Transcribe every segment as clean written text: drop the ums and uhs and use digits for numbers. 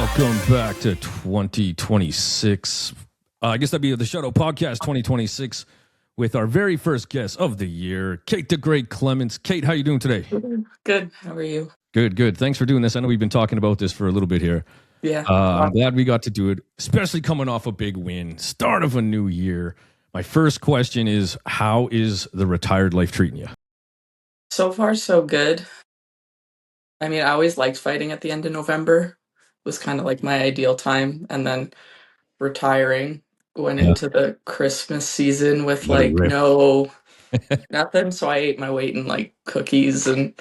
Welcome back to 2026. I guess that'd be the Shadow Podcast 2026 with our very first guest of the year, Kate the Great Clements. Kate, how you doing today? Good. How are you? Good. Thanks for doing this. I know we've been talking about this for a little bit here. Yeah. I'm glad we got to do it, especially coming off a big win, start of a new year. My first question is, how is the retired life treating you? So far, so good. I mean, I always liked fighting at the end of November. It was kind of like my ideal time. And then retiring, went into the Christmas season with no nothing. So I ate my weight in like cookies and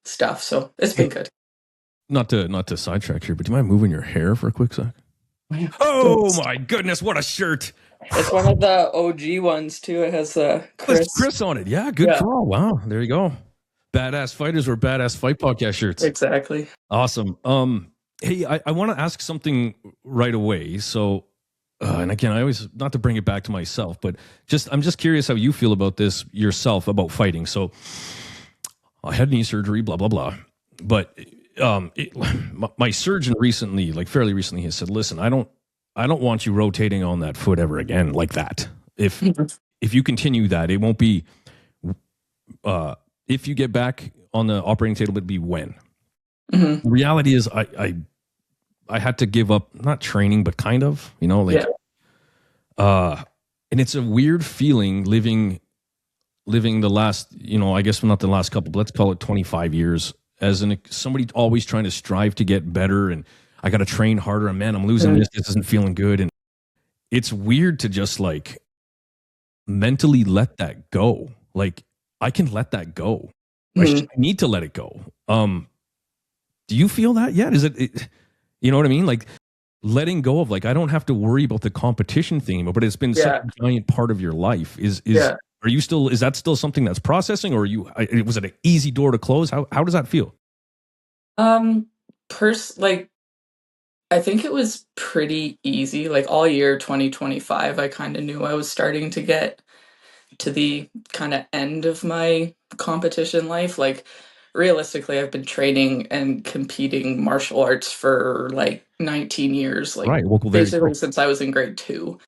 stuff. So it's been good. Not to sidetrack here, but do you mind moving your hair for a quick sec? Oh my goodness, what a shirt. It's one of the OG ones too. It has Chris on it. Yeah, good call. Wow, there you go. Badass fighters or badass fight podcast shirts. Exactly. Awesome. Hey, I want to ask something right away. So, and again, I always, not to bring it back to myself, but I'm just curious how you feel about this yourself, about fighting. So I had knee surgery, blah, blah, blah. But my surgeon recently, like fairly recently, has said, listen, I don't want you rotating on that foot ever again like that. If you continue that, it won't be, if you get back on the operating table, it'd be when. Mm-hmm. The reality is I had to give up, not training, but kind of, and it's a weird feeling living the last, I guess not the last couple, but let's call it 25 years as somebody always trying to strive to get better. And I got to train harder, and man, I'm losing this isn't feeling good. And it's weird to just like mentally let that go. Like I can let that go. I need to let it go. Do you feel that yet? Is it, you know what I mean? Like letting go of like, I don't have to worry about the competition thing anymore, but it's been such a giant part of your life. Are you still, is that still something that's processing, or was it an easy door to close? How does that feel? I think it was pretty easy. Like all year 2025, I kind of knew I was starting to get to the kind of end of my competition life. Like realistically, I've been training and competing martial arts for like 19 years. Like right. Well, basically since I was in grade 2.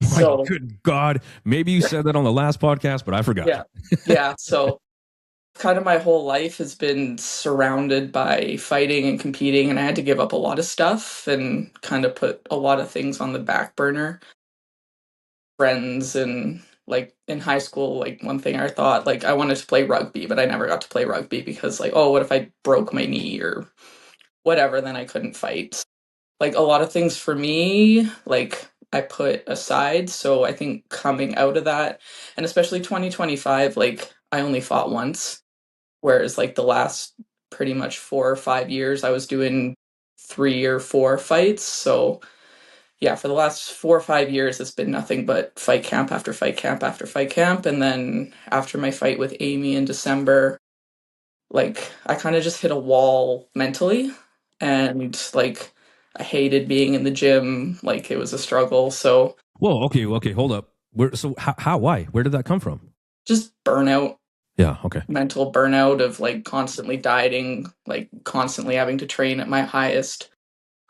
So, good God. Maybe you said that on the last podcast, but I forgot. Yeah. So kind of my whole life has been surrounded by fighting and competing, and I had to give up a lot of stuff and kind of put a lot of things on the back burner. Friends, and like in high school, like one thing I thought, like I wanted to play rugby, but I never got to play rugby because like, oh, what if I broke my knee or whatever, then I couldn't fight. Like a lot of things for me, like I put aside. So I think coming out of that, and especially 2025, like I only fought once. Whereas like the last pretty much 4 or 5 years, I was doing 3 or 4 fights. So yeah, for the last 4 or 5 years, it's been nothing but fight camp after fight camp after fight camp. And then after my fight with Amy in December, like I kind of just hit a wall mentally, and like I hated being in the gym. Like it was a struggle. So whoa, okay, hold up. Why? Where did that come from? Just burnout. Yeah, okay. Mental burnout of like constantly dieting, like constantly having to train at my highest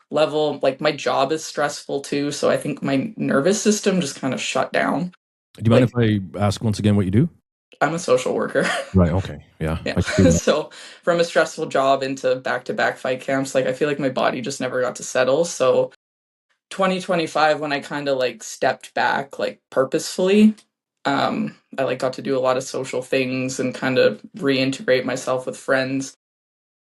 level. Like my job is stressful too, so I think my nervous system just kind of shut down. Do you mind if I ask once again what you do? I'm a social worker. Right, okay. Yeah. So from a stressful job into back-to-back fight camps, like I feel like my body just never got to settle. So 2025, when I kind of like stepped back like purposefully, I like got to do a lot of social things and kind of reintegrate myself with friends.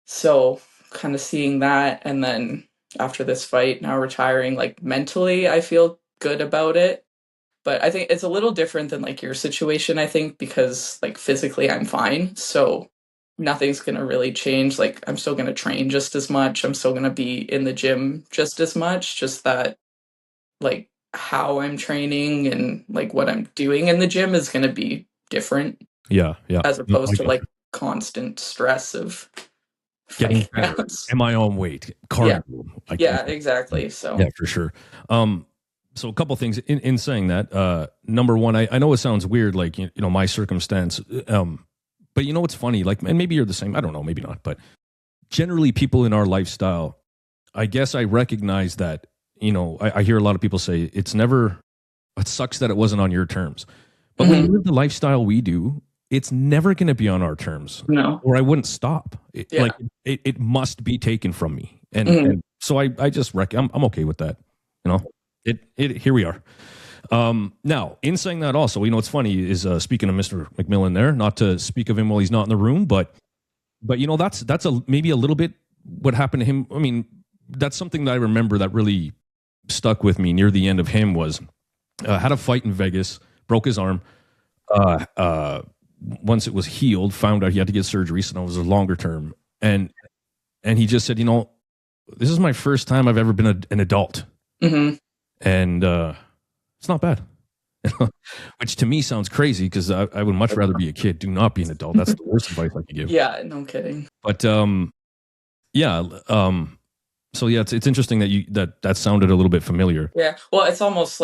So kind of seeing that, and then after this fight, now retiring, like mentally, I feel good about it. But I think it's a little different than like your situation, I think, because like physically I'm fine. So nothing's going to really change. Like I'm still going to train just as much. I'm still going to be in the gym just as much. Just that like how I'm training and like what I'm doing in the gym is going to be different. Yeah. As opposed to like constant stress of getting better in my own weight. Cardio. Yeah, exactly. So yeah, for sure. So a couple things in saying that. Number one, I know it sounds weird, like my circumstance. But you know what's funny? Like, and maybe you're the same. I don't know, maybe not. But generally, people in our lifestyle, I guess I recognize that, you know, I hear a lot of people say it sucks that it wasn't on your terms. But when you live the lifestyle we do, it's never going to be on our terms, No. or I wouldn't stop. Yeah. It must be taken from me. And so I just I'm okay with that. You know, here we are. Now, in saying that also, you know, what's funny is, speaking of Mr. McMillan there, not to speak of him while he's not in the room, but you know, that's maybe a little bit what happened to him. I mean, that's something that I remember that really stuck with me near the end of him was, had a fight in Vegas, broke his arm. Once it was healed, found out he had to get surgery, so it was a longer term. And he just said, you know, this is my first time I've ever been an adult. And it's not bad. Which to me sounds crazy, because I would much rather be a kid. Do not be an adult. That's the worst advice I could give. Yeah, no kidding. But yeah. So yeah, it's interesting that that sounded a little bit familiar. Yeah. Well, it's almost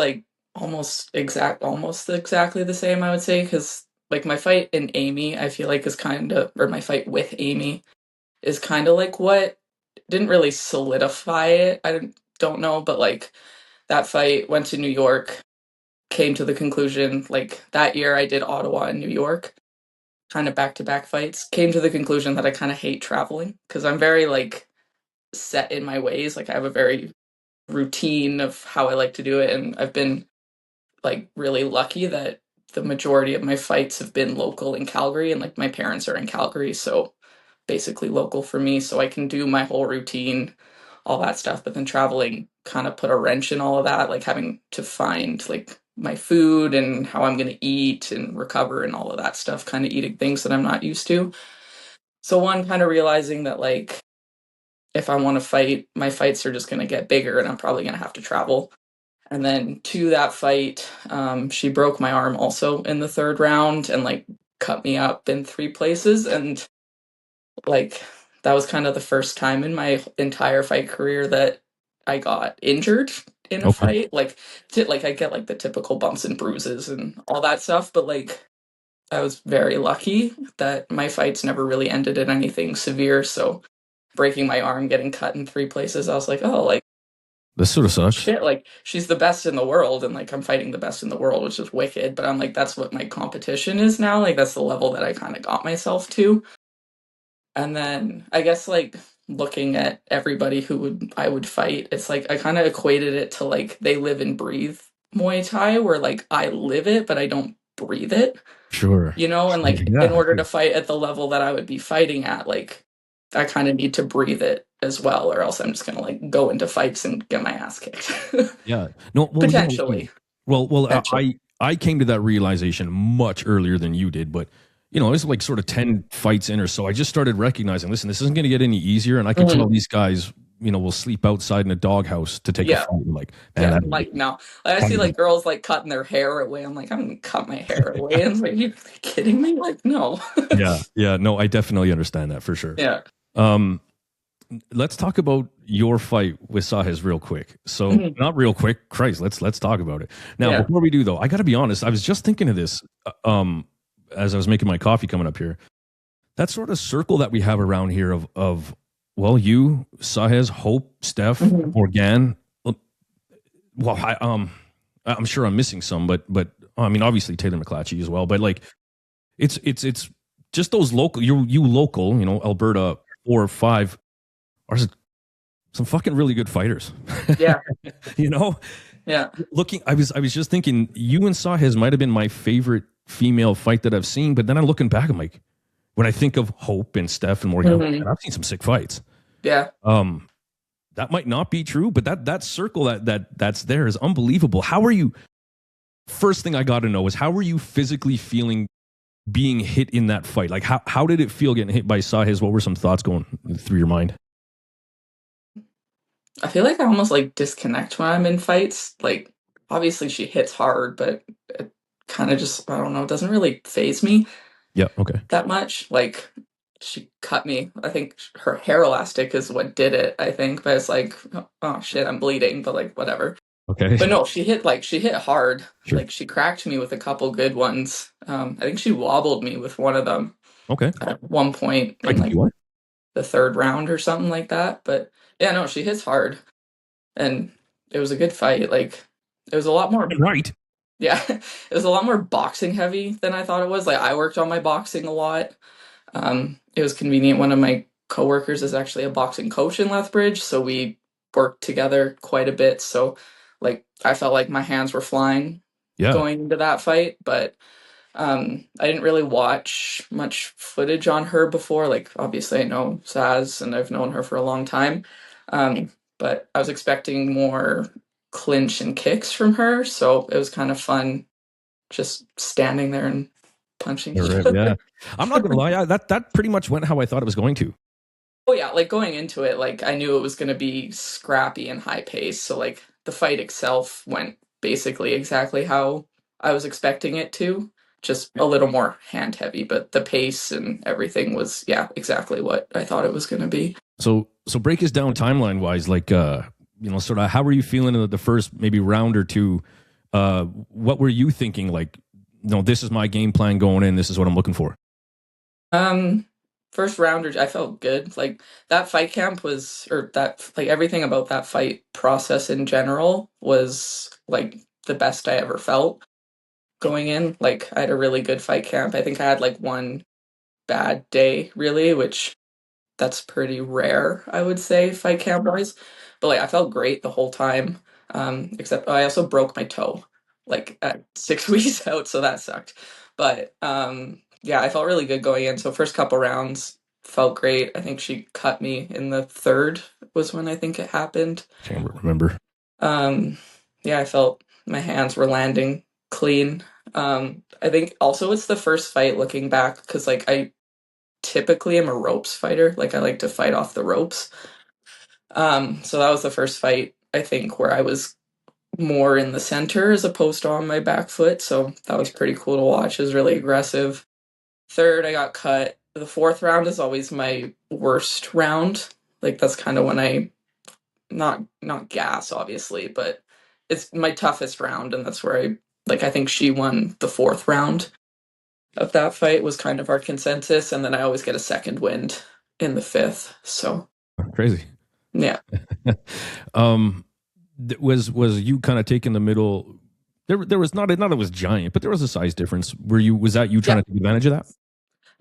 exactly the same, I would say, because like my fight in Amy, I feel like my fight with Amy is kind of like what didn't really solidify it. Don't know, but like that fight, went to New York, came to the conclusion, like that year I did Ottawa and New York, kind of back-to-back fights, came to the conclusion that I kind of hate traveling, because I'm very like set in my ways. Like I have a very routine of how I like to do it, and I've been like really lucky that the majority of my fights have been local in Calgary, and like my parents are in Calgary, so basically local for me, so I can do my whole routine, all that stuff. But then traveling kind of put a wrench in all of that, like having to find like my food and how I'm going to eat and recover and all of that stuff, kind of eating things that I'm not used to. So one, kind of realizing that like if I want to fight, my fights are just going to get bigger and I'm probably going to have to travel. And then to that fight, she broke my arm also in the third round and like cut me up in 3 places. And like that was kind of the first time in my entire fight career that I got injured in a fight. Like I get like the typical bumps and bruises and all that stuff, but like I was very lucky that my fights never really ended in anything severe. So breaking my arm, getting cut in 3 places, I was like, oh, like this sort of sucks. shit, like she's the best in the world, and like I'm fighting the best in the world, which is wicked. But I'm like, that's what my competition is now. Like that's the level that I kind of got myself to. And then I guess like looking at everybody I would fight, it's like I kind of equated it to like they live and breathe Muay Thai, where like I live it, but I don't breathe it. Sure. You know, and like in order to fight at the level that I would be fighting at, like I kind of need to breathe it as well, or else I'm just gonna like go into fights and get my ass kicked. Yeah. No. Well, potentially. Potentially. I came to that realization much earlier than you did, but you know, it's like sort of 10 fights in or so. I just started recognizing, listen, this isn't going to get any easier, and I can tell these guys, you know, will sleep outside in a doghouse to take a fight. I'm like, man, like no, I see like girls like cutting their hair away. I'm like, I'm gonna cut my hair away. And it's like, you kidding me? Like, no. yeah. No, I definitely understand that for sure. Yeah. Let's talk about your fight with Sahez real quick. So not real quick, Christ. Let's talk about it now. Before we do though, I got to be honest. I was just thinking of this as I was making my coffee coming up here. That sort of circle that we have around here of well, you, Sahez, Hope, Steph, Morgan. Well, I'm sure I'm missing some, but I mean, obviously Taylor McClatchy as well. But like, it's just those local. You local, you know, Alberta 4 or 5 are some fucking really good fighters. Yeah. You know. Yeah. I was just thinking, you and Sahez might have been my favorite female fight that I've seen, but then I'm looking back, I'm like, when I think of Hope and Steph and Morgan, I've seen some sick fights. Yeah. That might not be true, but that circle that's there is unbelievable. How are you? First thing I got to know is, how were you physically feeling being hit in that fight? Like how did it feel getting hit by Sahez? What were some thoughts going through your mind? I feel like I almost like disconnect when I'm in fights. Like obviously she hits hard, but it kind of just, I don't know, it doesn't really faze me. Yeah. Okay. That much. Like she cut me. I think her hair elastic is what did it, I think. But it's like, oh shit, I'm bleeding, but like whatever. Okay. But no, she hit hard. Sure. Like she cracked me with a couple good ones. I think she wobbled me with one of them. Okay. At one point in like the 3rd round or something like that. But Yeah, no, she hits hard, and it was a good fight. Like, it was a lot more. Right. Yeah, it was a lot more boxing heavy than I thought it was. Like, I worked on my boxing a lot. It was convenient. One of my coworkers is actually a boxing coach in Lethbridge, so we worked together quite a bit. So, like, I felt like my hands were flying Yeah. going into that fight, but I didn't really watch much footage on her before. Like, obviously, I know Sahez, and I've known her for a long time. But I was expecting more clinch and kicks from her, so it was kind of fun just standing there and punching each Right, other. yeah. I'm not gonna lie, that pretty much went how I thought it was going to. Oh yeah, like going into it, like I knew it was going to be scrappy and high pace. So like the fight itself went basically exactly how I was expecting it to, just a little more hand heavy, but the pace and everything was yeah, exactly what I thought it was going to be. So break us down timeline wise, like sort of how were you feeling in the first maybe round or two? What were you thinking? Like, this is my game plan going in. This is what I'm looking for. Um First rounder, I felt good. Like that fight camp was, or that like everything about that fight process in general was like the best I ever felt going in. Like I had a really good fight camp. I think I had like one bad day really, which that's pretty rare, I would say, fight camp wise. But like I felt great the whole time. Except I also broke my toe like at 6 weeks out, so that sucked. But yeah, I felt really good going in. So first couple rounds felt great. I think she cut me in the third was when I think it happened. Can't remember. Um yeah, I felt my hands were landing clean. I think also it's the first fight looking back because like I typically am a ropes fighter. Like I like to fight off the ropes. So that was the first fight I think where I was more in the center as opposed to on my back foot. So that was pretty cool to watch. It was really aggressive. Third, I got cut. The fourth round is always my worst round. Like that's kind of when I not gas obviously, but it's my toughest round, and that's where I think she won the fourth round of that fight was kind of our consensus, and then I always get a second wind in the fifth. So Crazy. yeah. Was you kind of taking the middle? There was not it was giant, but there was a size difference. Was that you trying to take advantage of that?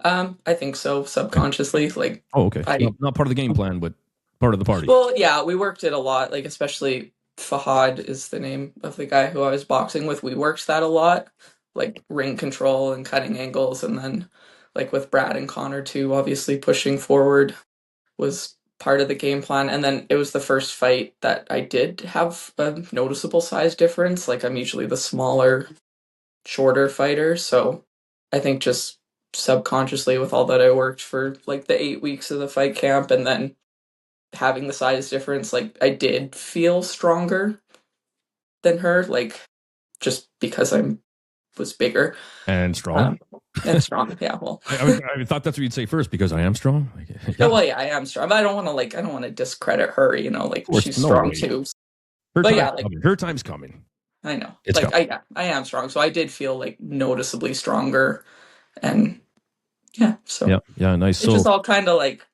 I think so, subconsciously. Like, oh, okay. Not part of the game plan, but part of the party. Well, yeah, we worked it a lot. Like, especially Fahad is the name of the guy who I was boxing with. We worked that a lot, like ring control and cutting angles, and then like with Brad and Connor too. Obviously, pushing forward was part of the game plan. And then it was the first fight that I did have a noticeable size difference. Like, I'm usually the smaller, shorter fighter, so I think just subconsciously with all that I worked for like the 8 weeks of the fight camp and then having the size difference, like I did feel stronger than her, like just because I was bigger and strong. And strong, yeah. Well, I thought that's what you'd say first because I am strong. Yeah. Well, yeah, I am strong, but I don't want to discredit her. Like she's strong too. But yeah, her time's coming. I know. I am strong, so I did feel like noticeably stronger, and yeah, so yeah, nice. It just all kind of like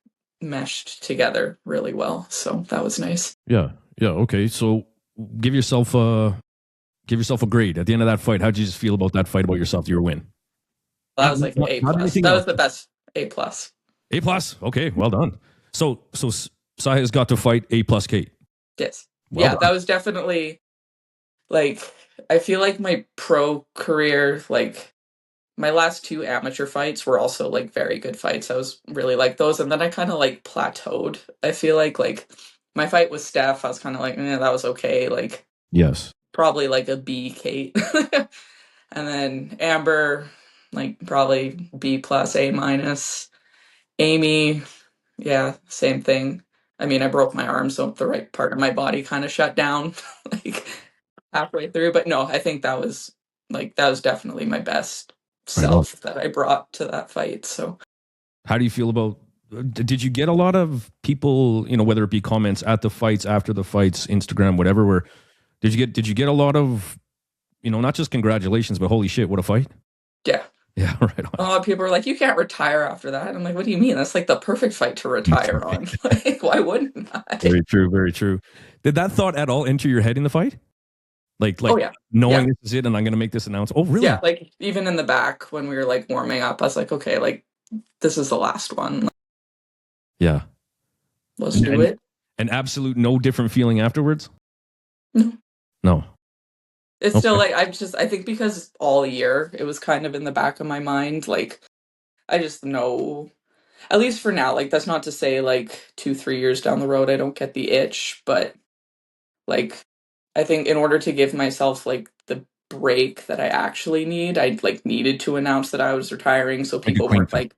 meshed together really well, so that was nice. Yeah, okay. So give yourself a grade at the end of that fight. How'd you just feel about that fight, about yourself, your win? That was like A+. That was the best. A+. A+. Okay, well done. So Sahez got to fight A+ Kate. Yes. Well done. That was definitely like, I feel like my pro career, like my last 2 amateur fights were also like very good fights. I was really like those, and then I kind of like plateaued. I feel like my fight with Steph, I was kind of like, that was okay. Like, yes, probably like a B, Kate. And then Amber, like probably B+, A-. Amy, yeah, same thing. I mean, I broke my arm, so the right part of my body kind of shut down like halfway through. But no, I think that was definitely my best self that I brought to that fight. So how do you feel about, did you get a lot of people, whether it be comments at the fights, after the fights, Instagram, whatever, where did you get a lot of, not just congratulations, but holy shit, what a fight? Yeah. Yeah, right A on. lot of people are like, you can't retire after that. I'm like, what do you mean? That's like the perfect fight to retire on. Like, why wouldn't I? Very true, very true. Did that thought at all enter your head in the fight? Oh Like yeah. knowing Yeah. this is it and I'm gonna make this announcement. Oh, really? Yeah. Like even in the back when we were like warming up, I was like, okay, like this is the last one. Like, Yeah. let's And, do and it. an absolute no different feeling afterwards? No. No. It's still Okay. like I think because all year it was kind of in the back of my mind. Like I just know, at least for now, like that's not to say like 2, 3 years down the road I don't get the itch, but like I think in order to give myself like the break that I actually need, I like needed to announce that I was retiring so Like a people clean weren't cut. like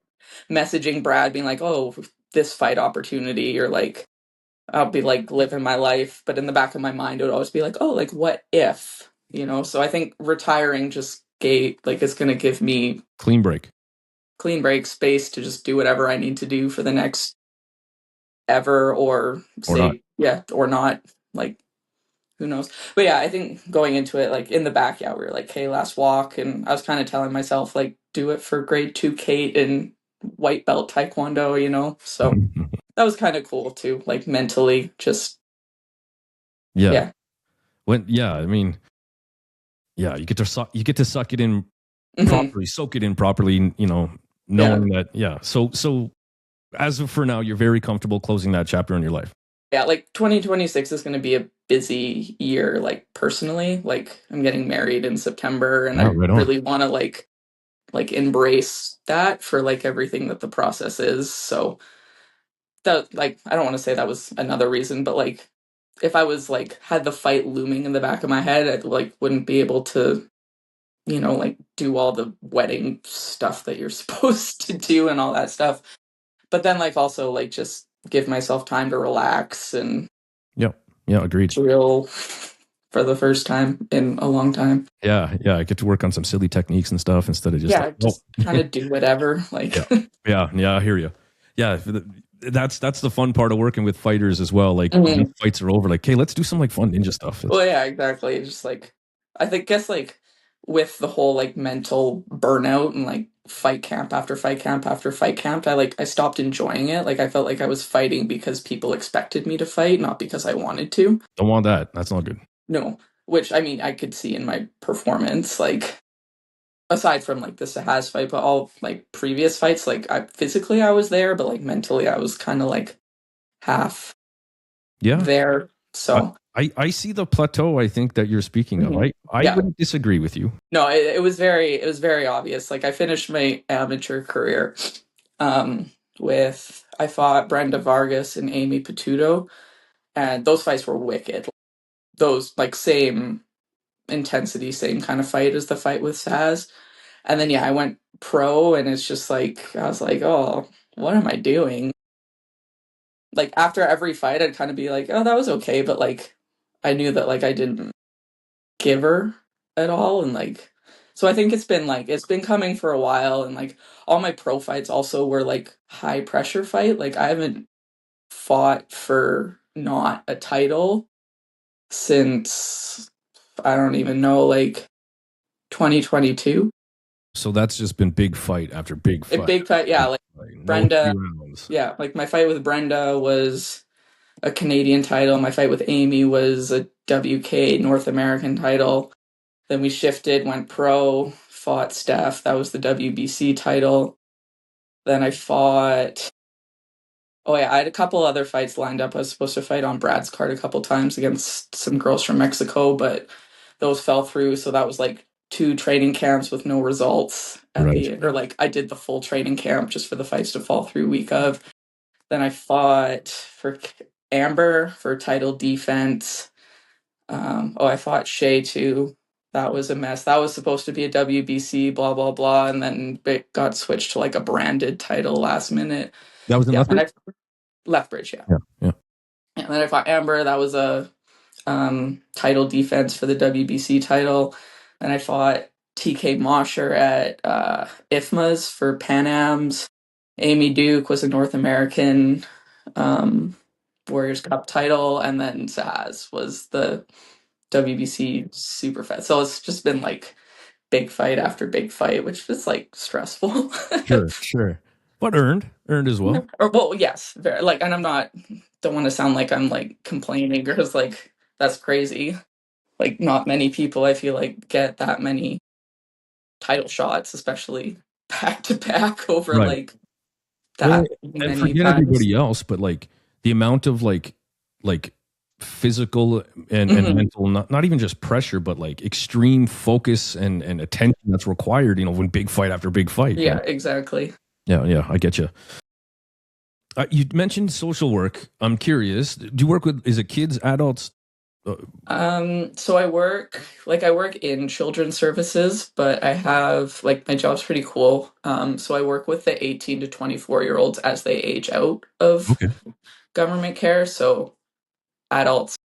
messaging Brad being like, "Oh, this fight opportunity," or like I'll be like living my life, but in the back of my mind it would always be like, "Oh, like what if?" You know? So I think retiring just gave like it's going to give me Clean break. clean break space to just do whatever I need to do for the next ever or Or not. say yeah or not, like who knows. But yeah, I think going into it, like in the back, yeah, we were like, hey, last walk. And I was kind of telling myself, like, do it for grade 2 Kate and white belt taekwondo, you know? So that was kind of cool too, like mentally, just, Yeah. yeah. Yeah, I mean, yeah, you get to suck it in Hmm. properly, soak it in properly, you know, Yeah. knowing that, yeah. So as of for now, you're very comfortable closing that chapter in your life. Yeah. Like 2026 is going to be a busy year, like personally. Like I'm getting married in September and Wow, I right on. really want to like embrace that for like everything that the process is. So that like I don't want to say that was another reason, but like if I was like had the fight looming in the back of my head, I like wouldn't be able to, you know, like do all the wedding stuff that you're supposed to do and all that stuff. But then like also like just give myself time to relax and Yeah. Yeah, agreed. drill for the first time in a long time. Yeah, yeah. I get to work on some silly techniques and stuff instead of just like, Yeah, oh, just kind of do whatever. Like yeah, yeah. I hear you. Yeah, that's the fun part of working with fighters as well. Like once Mhm. fights are over, like, hey, let's do some like fun ninja stuff. Well, yeah, exactly. Just like I think guess like with the whole like mental burnout and like fight camp after fight camp after fight camp, I stopped enjoying it. Like I felt like I was fighting because people expected me to fight, not because I wanted to. Don't want that. That's not good. No, which I mean I could see in my performance, like aside from like the Sahez fight, but all like previous fights, like I physically I was there, but like mentally I was kind of like half Yeah, there. I, So I see the plateau. I think that you're speaking of. mhm. I Yeah. wouldn't disagree with you. No, it was very obvious. Like I finished my amateur career um with I fought Brenda Vargas and Amy Patuto, and those fights were wicked. Those like same intensity, same kind of fight as the fight with Saz. And then yeah, I went pro and it's just like I was like, "Oh, what am I doing?" Like after every fight I'd kind of be like, "Oh, that was okay," but like I knew that like I didn't give her at all and like so I think it's been coming for a while and like all my pro fights also were like high pressure fight. Like I haven't fought for not a title since I don't even know like 2022. So that's just been big fight after big A fight. big fight, yeah, like No three Brenda, rounds. yeah, like my fight with Brenda was a Canadian title. My fight with Amy was a WK North American title. Then we shifted, went pro, fought Steph. That was the WBC title. Then I fought. Oh yeah, I had a couple other fights lined up. I was supposed to fight on Brad's card a couple times against some girls from Mexico, but those fell through. So that was like 2 training camps with no results at Right. the end. Or like I did the full training camp just for the fights to fall through week of. Then I fought for Amber for title defense. I fought Shay too. That was a mess. That was supposed to be a WBC, blah blah blah, and then it got switched to like a branded title last minute. That was in Yeah, and Lethbridge. I Lethbridge, yeah. Yeah, yeah. And then I fought Amber. That was a title defense for the WBC title. And I fought TK Mosher at IFMAs for Pan Am's. Amy Duke was a North American um, Warriors Cup title, and then Saz was the WBC Superfed. So it's just been like big fight after big fight, which is like stressful. Sure. But earned as well. Or well, yes, very like, and I'm not don't want to sound like I'm like complaining because like that's crazy. Like not many people I feel like get that many title shots, especially back to back over Right. like Well, that and many forget times. everybody else, but like the amount of like physical and Hmm. mental, not even just pressure, but like extreme focus and attention that's required, when big fight after big fight. Yeah, exactly. Yeah, I get you. You mentioned social work. I'm curious. Do you work with, is it kids, adults? Uh, So I work in children's services, but I have like my job's pretty cool. So I work with the 18 to 24-year-olds as they age out of okay. government care. So adults,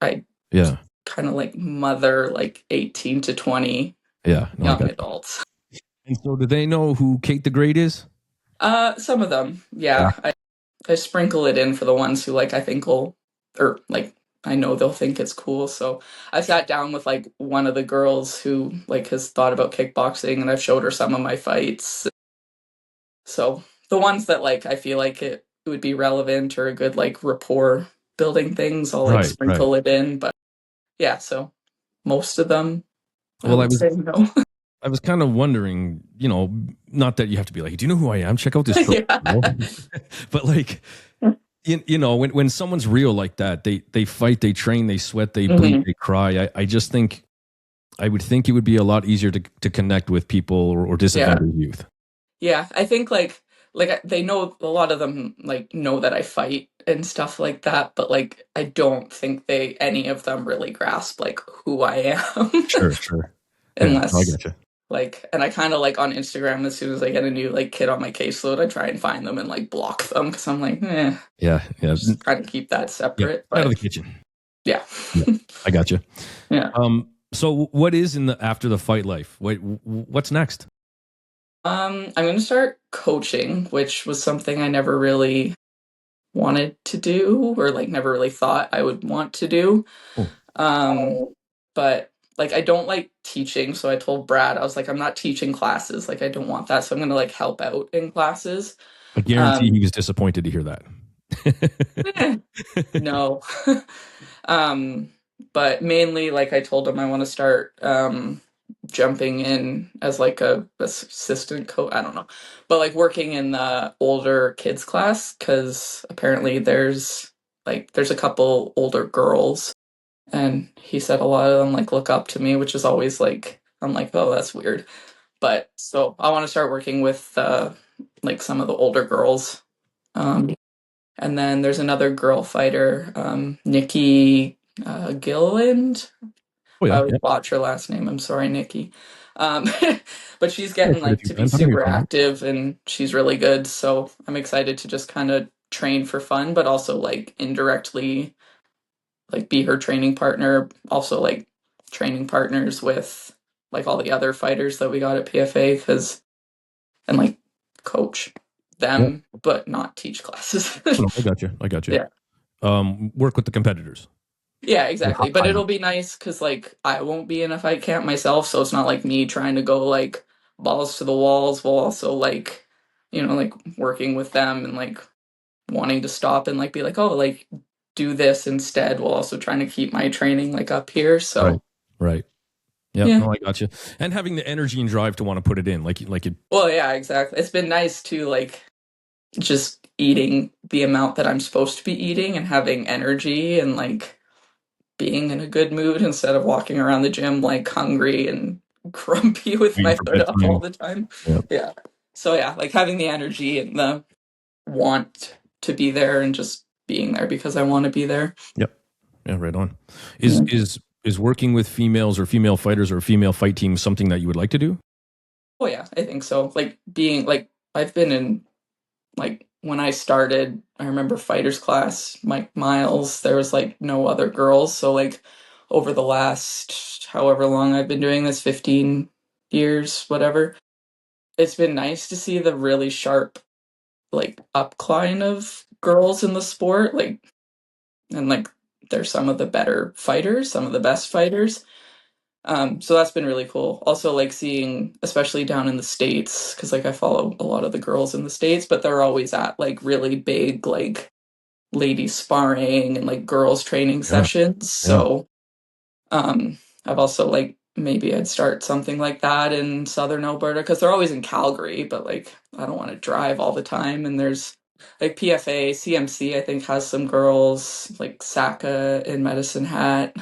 I Yeah. kind of like mother like 18 to 20 Yeah. No, I young got you. adults. And so do they know who Kate the Great is? Some of them, Yeah. yeah. I sprinkle it in for the ones who like I think will, or like I know they'll think it's cool. So I sat down with like one of the girls who like has thought about kickboxing, and I've showed her some of my fights. So the ones that like I feel like it would be relevant or a good like rapport building things, I'll like Right. sprinkle it in. But yeah, so most of them I Well, would say no. I was kind of wondering, not that you have to be like, do you know who I am? Check out this Yeah. profile. But like, when someone's real like that, they fight, they train, they sweat, they bleed, Hmm. they cry. I just think I would think it would be a lot easier to connect with people or Yeah. disadvantaged youth. Yeah, I think like they know a lot of them like know that I fight and stuff like that, but like I don't think they any of them really grasp like who I am Sure. Yeah, no, I unless gotcha. like and I kind of like on Instagram as soon as I get a new like kid on my caseload, I try and find them and like block them because I'm like, Yeah. just trying to keep that Yeah. separate. Out of But the kitchen. yeah, Yeah, I gotcha. yeah. So what is in the after the fight life? What's next? I'm gonna start coaching, which was something I never really wanted to do or like never really thought I would want to do. Oh, But like I don't like teaching, so I told Brad I was like I'm not teaching classes, like I don't want that. So I'm going to like help out in classes. I guarantee he Um was disappointed to hear that. eh, no. um but mainly like I told him I want to start jumping in as like a assistant coach, I don't know. But like working in the older kids class cuz apparently there's a couple older girls. And he said a lot of them like look up to me, which is always like I'm like, oh, that's weird. But so I want to start working with like some of the older girls. And then there's another girl fighter, Nikki Gilliland. Oh I yeah, would yeah. watch her last name. I'm sorry, Nikki. Um, but she's I getting tried a like few to be times. I know you're super fine. active and she's really good. So I'm excited to just kind of train for fun, but also like indirectly like be her training partner, also like training partners with like all the other fighters that we got at PFA because and like coach Yeah. them but not teach classes. No, I got you. Yeah. Work with the competitors. Yeah, Yeah, exactly. But it'll be nice because like I won't be in a fight camp myself, so it's not like me trying to go like balls to the walls while also like like working with them and like wanting to stop and like be like, oh, like do this instead while also trying to keep my training like up here. Right. So Right. Yeah. yeah. No, I got you. And having the energy and drive to want to put it in, like it. Well, yeah, exactly. It's been nice to like just eating the amount that I'm supposed to be eating and having energy and like being in a good mood instead of walking around the gym like hungry and grumpy with Waiting my for foot up all bedtime. the time. Yeah. Yeah. So yeah, like having the energy and the want to be there and just being there because I want to be there. Yep. Yeah. Right on. Is Yeah. is is working with females or female fighters or female fight teams something that you would like to do? Oh yeah, I think so. Like being like I've been in like when I started, I remember fighters class, Mike Miles, there was like no other girls. So like over the last however long I've been doing this, 15 years, whatever, it's been nice to see the really sharp like upcline of girls in the sport. Like and like they're some of the better fighters, some of the best fighters. So that's been really cool. Also, like seeing, especially down in the States, because like I follow a lot of the girls in the States, but they're always at like really big, like ladies sparring and like girls training Yeah. sessions. Yeah. So I've also like maybe I'd start something like that in southern Alberta because they're always in Calgary, but like I don't want to drive all the time. And there's like PFA, CMC, I think has some girls, like SACA in Medicine Hat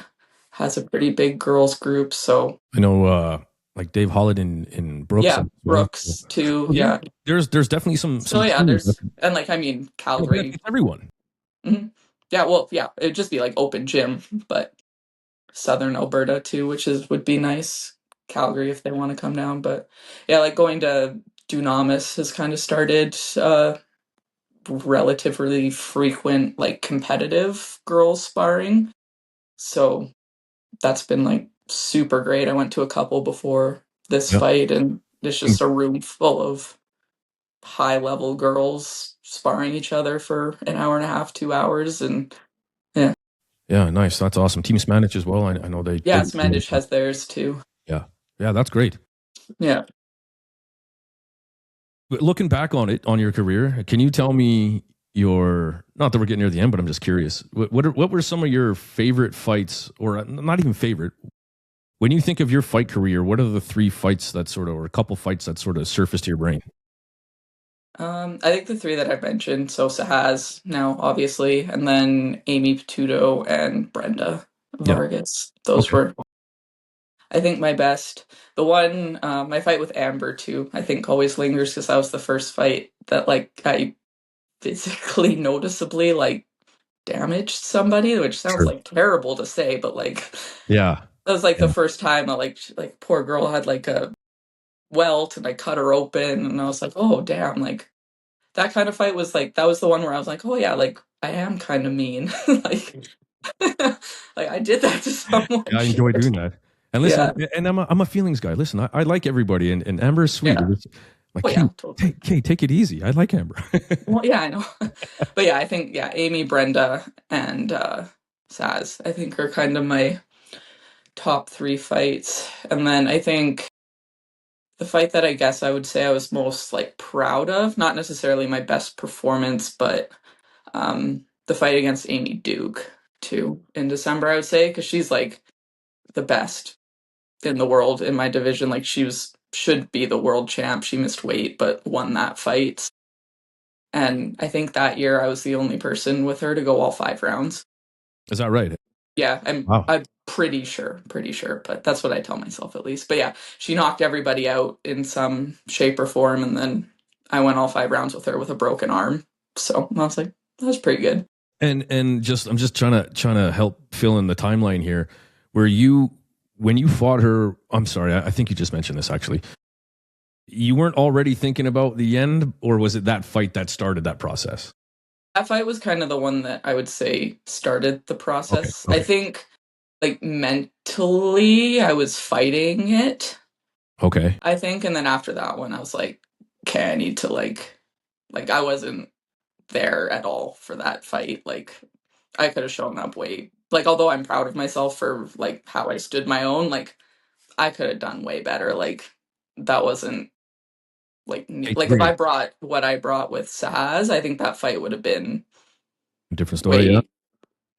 has a pretty big girls group. So I know, like Dave Holland in Brooks yeah, as well. Brooks too. So Yeah. there's definitely So some yeah, teams that there's and like I mean can Calgary. benefit everyone. Mhm. Yeah, well, yeah, it'd just be like open gym, but southern Alberta too, which is would be nice. Calgary if they want to come down, but yeah, like going to Dunamis has kind of started relatively frequent like competitive girls sparring. So that's been like super great. I went to a couple before this Yeah. fight and it's just a room full of high level girls sparring each other for an hour and a half, 2 hours and yeah. Yeah, nice. That's awesome. Team Spanish as well. I know Yeah, they Smandish has theirs too. yeah. Yeah, that's great. Yeah. But looking back on it, on your career, can you tell me your, not that we're getting near the end, but I'm just curious. What were some of your favorite fights, or not even favorite? When you think of your fight career, what are the three fights that sort of, or a couple fights that sort of surface to your brain? I think the three that I've mentioned, so Sahez now, obviously, and then Amy Patudo and Brenda Yeah. Vargas. Those Okay. were, I think, my best. The one, my fight with Amber too, I think always lingers because that was the first fight that like I physically noticeably like damaged somebody, which sounds Sure. like terrible to say, but like Yeah. that was like the Yeah. first time I like poor girl had like a welt and I cut her open and I was like, oh damn, like that kind of fight was like that was the one where I was like, oh yeah, like I am kind of mean. like like I did that to someone. Yeah, I enjoy Shit. doing that. And listen, Yeah. and I'm a feelings guy. Listen, I like everybody, and Amber is sweet. It Yeah. was like, Oh yeah, totally. Take it easy. I like Amber. Well, yeah, I know. But yeah, I think yeah, Amy, Brenda, and Saz, I think are kind of my top three fights. And then I think the fight that I guess I would say I was most like proud of, not necessarily my best performance, but the fight against Amy Duke too in December, I would say, because she's like the best in the world in my division. Like she was should be the world champ. She missed weight but won that fight. And I think that year I was the only person with her to go all 5 rounds. Is that right? Yeah, I'm Wow. I'm pretty sure, but that's what I tell myself at least. But yeah, she knocked everybody out in some shape or form, and then I went all 5 rounds with her with a broken arm. So I was like, that was pretty good. And just I'm just trying to help fill in the timeline here. Where you when you fought her, I'm sorry, I think you just mentioned this actually. You weren't already thinking about the end, or was it that fight that started that process? That fight was kind of the one that I would say started the Okay. process. I Okay. think like mentally I was fighting it, Okay. I think, and then after that one I was like, okay, I need to like I wasn't there at all for that fight. Like I could have shown up way like although I'm proud of myself for like how I stood my own, like I could have done way better. Like that wasn't like I like if agree. I brought what I brought with Sahaz, I think that fight would have been Different story. Yeah.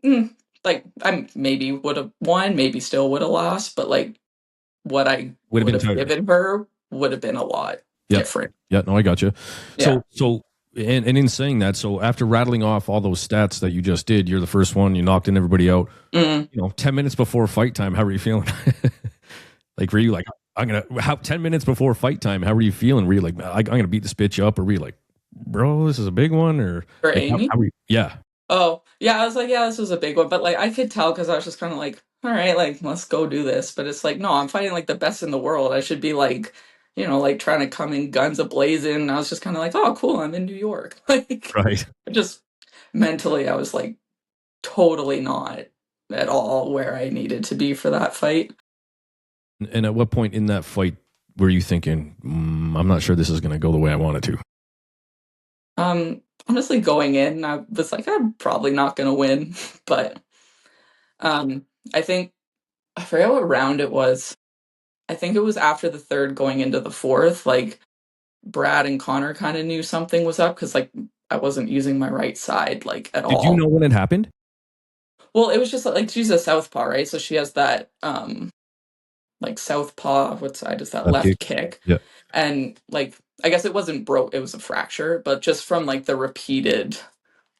way like I maybe would have won, maybe still would have lost, but like what I Would have would been have tighter. given her would have been a lot Yep. different. Yeah. No, I got you. Yeah. So and in saying that, so after rattling off all those stats that you just did, you're the first one. You knocked in everybody out. Mm. 10 minutes before fight time, how were you feeling? Like, were you like, I'm gonna? How 10 minutes before fight time? How were you feeling? Were you like, I'm gonna beat this bitch up, or were you like, bro, this is a big one, or For like, Amy? how were you? Yeah. Oh, yeah, I was like, yeah, this was a big one, but like I could tell because I was just kind of like, all right, like let's go do this. But it's like, no, I'm fighting like the best in the world. I should be like, like trying to come in guns a-blazing. And I was just kind of like, oh, cool, I'm in New York. Like, Right. just mentally, I was like totally not at all where I needed to be for that fight. And at what point in that fight were you thinking, I'm not sure this is gonna go the way I want it to? Honestly, going in, I was like, I'm probably not gonna win, but I think I forget what round it was. I think it was after the third going into the fourth. Like Brad and Connor kind of knew something was up because like I wasn't using my right side like at Did you all. know when it happened? Well, it was just like she's a southpaw, right? So she has that like southpaw, what side is that? Left Left kick. kick. Yeah. And like I guess it wasn't broke, it was a fracture, but just from like the repeated,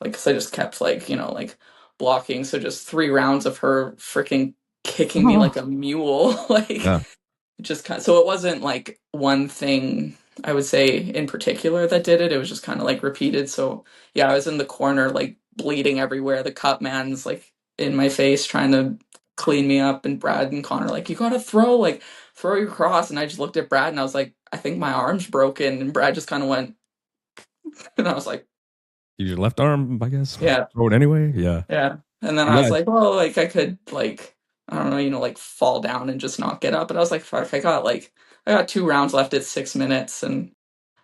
like, because I just kept like, you know, like blocking. So just 3 rounds of her freaking kicking me like a mule. Like Yeah. just kind of, so it wasn't like one thing I would say in particular that did it. It was just kind of like repeated. So yeah, I was in the corner like bleeding everywhere. The cut man's like in my face trying to clean me up, and Brad and Connor like, you gotta throw your cross. And I just looked at Brad and I was like, I think my arm's broken. And Brad just kind of went, and I was like, Use your left arm, I guess. yeah, Throw it anyway. Yeah. yeah. And then I was like, well, like I could like, I don't know, you know, like fall down and just not get up. And I was like, fuck, I got 2 rounds left at 6 minutes. And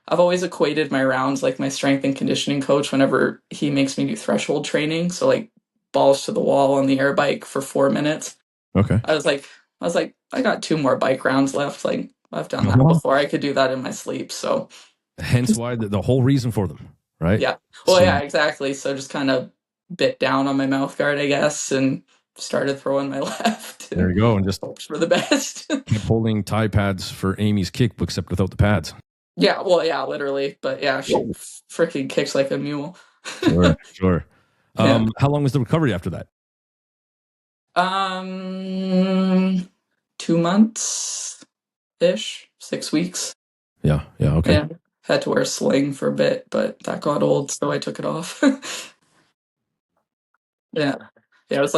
I've always equated my rounds, like my strength and conditioning coach, whenever he makes me do threshold training. So like balls to the wall on the air bike for 4 minutes. Okay. I was like, I got 2 more bike rounds left. Like I've done that before. I could do that in my sleep. So hence why the whole reason for them, right? yeah. Well, yeah, exactly. So just kind of bit down on my mouth guard, I guess, and started throwing my left. There you go. And just hopes for the best. keep holding Thai pads for Amy's kick, except without the pads. Yeah, well, yeah, literally. But yeah, she freaking kicks like a mule. Sure. Yeah. How long was the recovery after that? 2 months ish, 6 weeks. Yeah. Okay. Yeah. Had to wear a sling for a bit, but that got old, so I took it off. Yeah. It was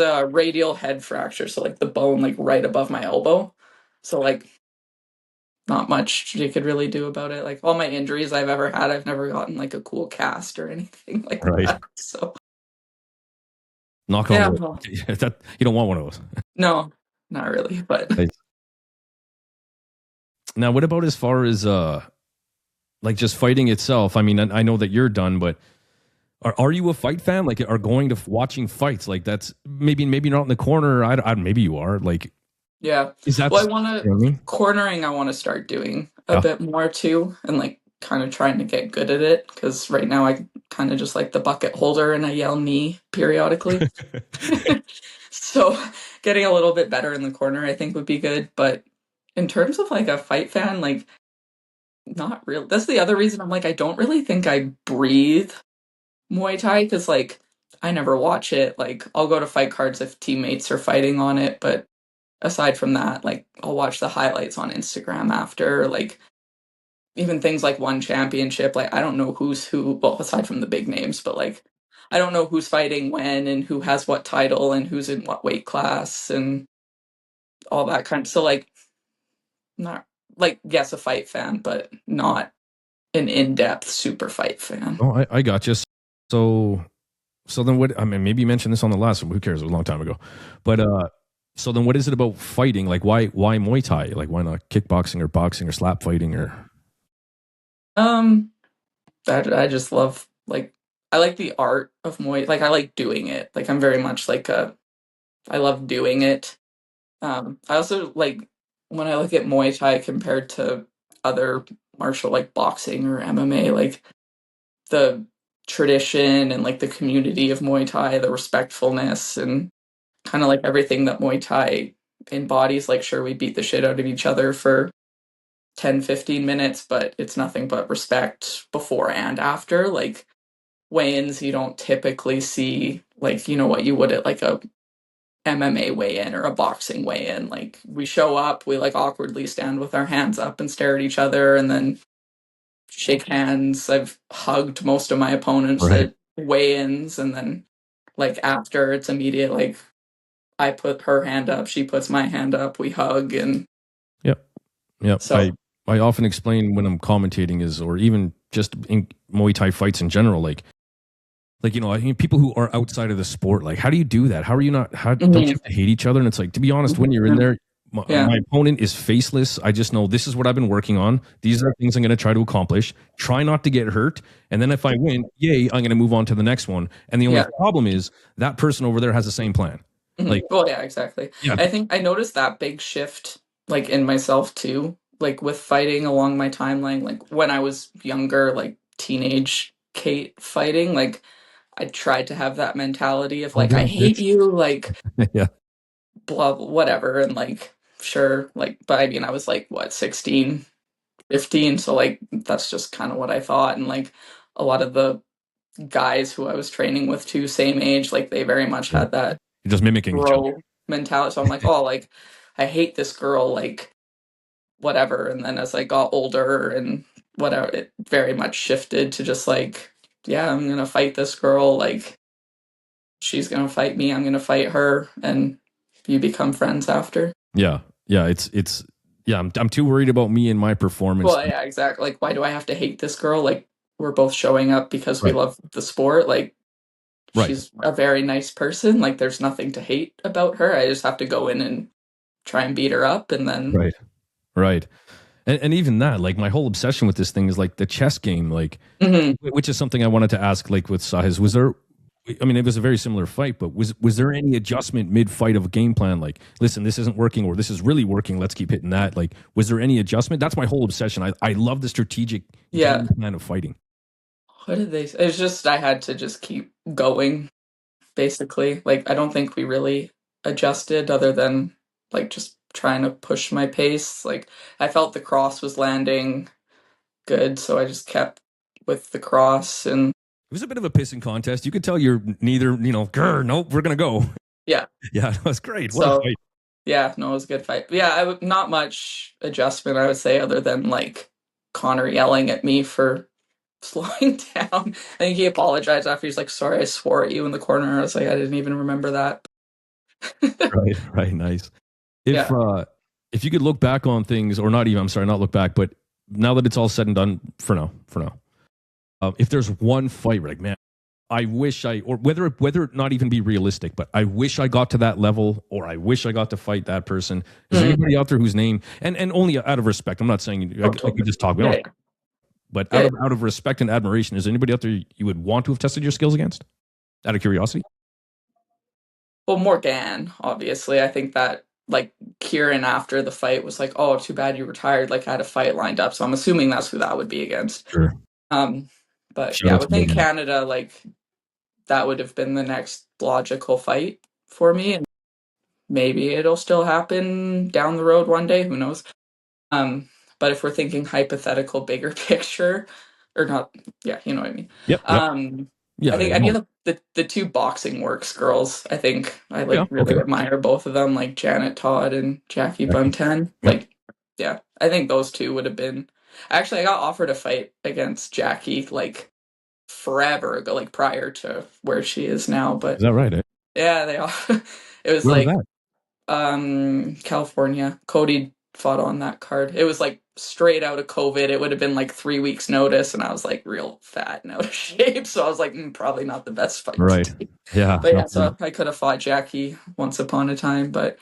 a radial head fracture, so like the bone like right above my elbow. So like not much you could really do about it. Like all my injuries I've ever had, I've never gotten like a cool cast or anything like that. So knock on wood. Well, that you don't want one of those. No, not really. But now, what about as far as like just fighting itself? I mean, I know that you're done, but are you a fight fan? Like, are going to watching fights? Like, that's maybe not in the corner. I maybe you are. Like, yeah. Is that? Well, I want to cornering. I want to start doing a bit more too, and like kind of trying to get good at it, because right now I kind of just like the bucket holder and I yell knee periodically. So getting a little bit better in the corner I think would be good. But in terms of like a fight fan, like not real. That's the other reason I'm like, I don't really think I breathe Muay Thai, because like I never watch it. Like I'll go to fight cards if teammates are fighting on it, but aside from that, like I'll watch the highlights on Instagram after. Like even things like One Championship, like I don't know who's who, well, aside from the big names, but like I don't know who's fighting when and who has what title and who's in what weight class and all that kind of, so like not like, yes, a fight fan, but not an in-depth super fight fan. Oh, I got you. So then what, I mean, maybe you mentioned this on the last one, who cares, it was a long time ago, but so then what is it about fighting? Like why Muay Thai? Like why not kickboxing or boxing or slap fighting or? I just love, like, I like the art of Muay, like I like doing it. Like I'm very much like I love doing it. I also like when I look at Muay Thai compared to other martial like boxing or MMA, like the tradition and like the community of Muay Thai, the respectfulness and kind of like everything that Muay Thai embodies. Like sure, we beat the shit out of each other for 10-15 minutes, but it's nothing but respect before and after. Like weigh-ins, you don't typically see like, you know, what you would at like a MMA weigh-in or a boxing weigh-in. Like we show up, we like awkwardly stand with our hands up and stare at each other and then shake hands. I've hugged most of my opponents at weigh-ins, and then like after it's immediate, like I put her hand up, she puts my hand up, we hug. And yep. So I often explain when I'm commentating is, or even just in Muay Thai fights in general, like you know, I mean, people who are outside of the sport, like how do you do that? How are you not? How don't you have to hate each other? And it's like, to be honest, when you're in there, my opponent is faceless. I just know this is what I've been working on. These are things I'm going to try to accomplish. Try not to get hurt. And then if I win, yay, I'm going to move on to the next one. And the only problem is that person over there has the same plan. Like, Well, yeah, exactly. yeah, I think I noticed that big shift like in myself too, like with fighting along my timeline, like when I was younger, like teenage Kate fighting, like I tried to have that mentality of oh, like I yeah, hate bitch. you, like Yeah, blah, blah whatever, and like sure, like but I mean I was like what 16, 15, so like that's just kind of what I thought, and like a lot of the guys who I was training with too, same age, like they very much sure. had that You're just mimicking each other. bro mentality. So I'm like, oh, like I hate this girl, like whatever. And then as I got older and whatever, it very much shifted to just like, yeah, I'm gonna fight this girl. Like she's gonna fight me. I'm gonna fight her, and you become friends after. Yeah, yeah. Yeah. I'm too worried about me and my performance. Well, yeah, exactly. Like, why do I have to hate this girl? Like, we're both showing up because we Right, love the sport. Like, right. she's a very nice person. Like, there's nothing to hate about her. I just have to go in and try and beat her up, and then Right. Right. And even that, like my whole obsession with this thing is like the chess game, like Mhm. which is something I wanted to ask, like with Sahez. Was there? I mean, it was a very similar fight, but was there any adjustment mid fight of a game plan? Like, listen, this isn't working, or this is really working. Let's keep hitting that. Like, was there any adjustment? That's my whole obsession. I love the strategic Yeah. game plan of fighting. What did they say? It's just I had to just keep going, basically. Like, I don't think we really adjusted other than like just trying to push my pace. Like, I felt the cross was landing good, so I just kept with the cross and It was a bit of a pissing contest. You could tell you're neither, grr, nope, we're gonna go. yeah. Yeah, that was great. What a So fight. yeah, no, it was a good fight. But yeah, not much adjustment, I would say, other than like Connor yelling at me for slowing down. I think he apologized after. He's like, "Sorry, I swore at you in the corner." I was like, "I didn't even remember that." Right, right, nice. If Yeah. if you could look back on things, or not even, I'm sorry, not look back, but now that it's all said and done, for now, if there's one fight, like man, I wish or whether it not even be realistic, but I wish I got to that level, or I wish I got to fight that person. Is there Mhm. anybody out there whose name, and only out of respect, I'm not saying Oh, I could totally. just talk, Yeah, but yeah. out of respect and admiration, is there anybody out there you would want to have tested your skills against? Out of curiosity? Well, Morgan, obviously. I think that like Kieran after the fight was like, "Oh, too bad you retired." Like I had a fight lined up, so I'm assuming that's who that would be against. Sure. Um, but Shout yeah, out to within Morgan. Canada, like that would have been the next logical fight for me, and maybe it'll still happen down the road one day. Who knows? Um, but if we're thinking hypothetical, bigger picture, or not, yeah, you know what I mean. Yep, yep. I Yeah, think yeah, any no. of the two boxing works girls, I think I Yeah, like okay. really admire both of them, like Janet Todd and Jackie Jackie. Bunten. Yep. Like, yeah, I think those two would have been. Actually, I got offered a fight against Jackie like forever ago, like prior to where she is now. Is But that right? Eh? yeah, it was Where was like that? California. Cody fought on that card. It was like straight out of COVID. It would have been like 3 weeks notice, and I was like real fat and out of shape. So I was like, probably not the best fight to Right. take. Yeah. But No, yeah, so I could have fought Jackie once upon a time. But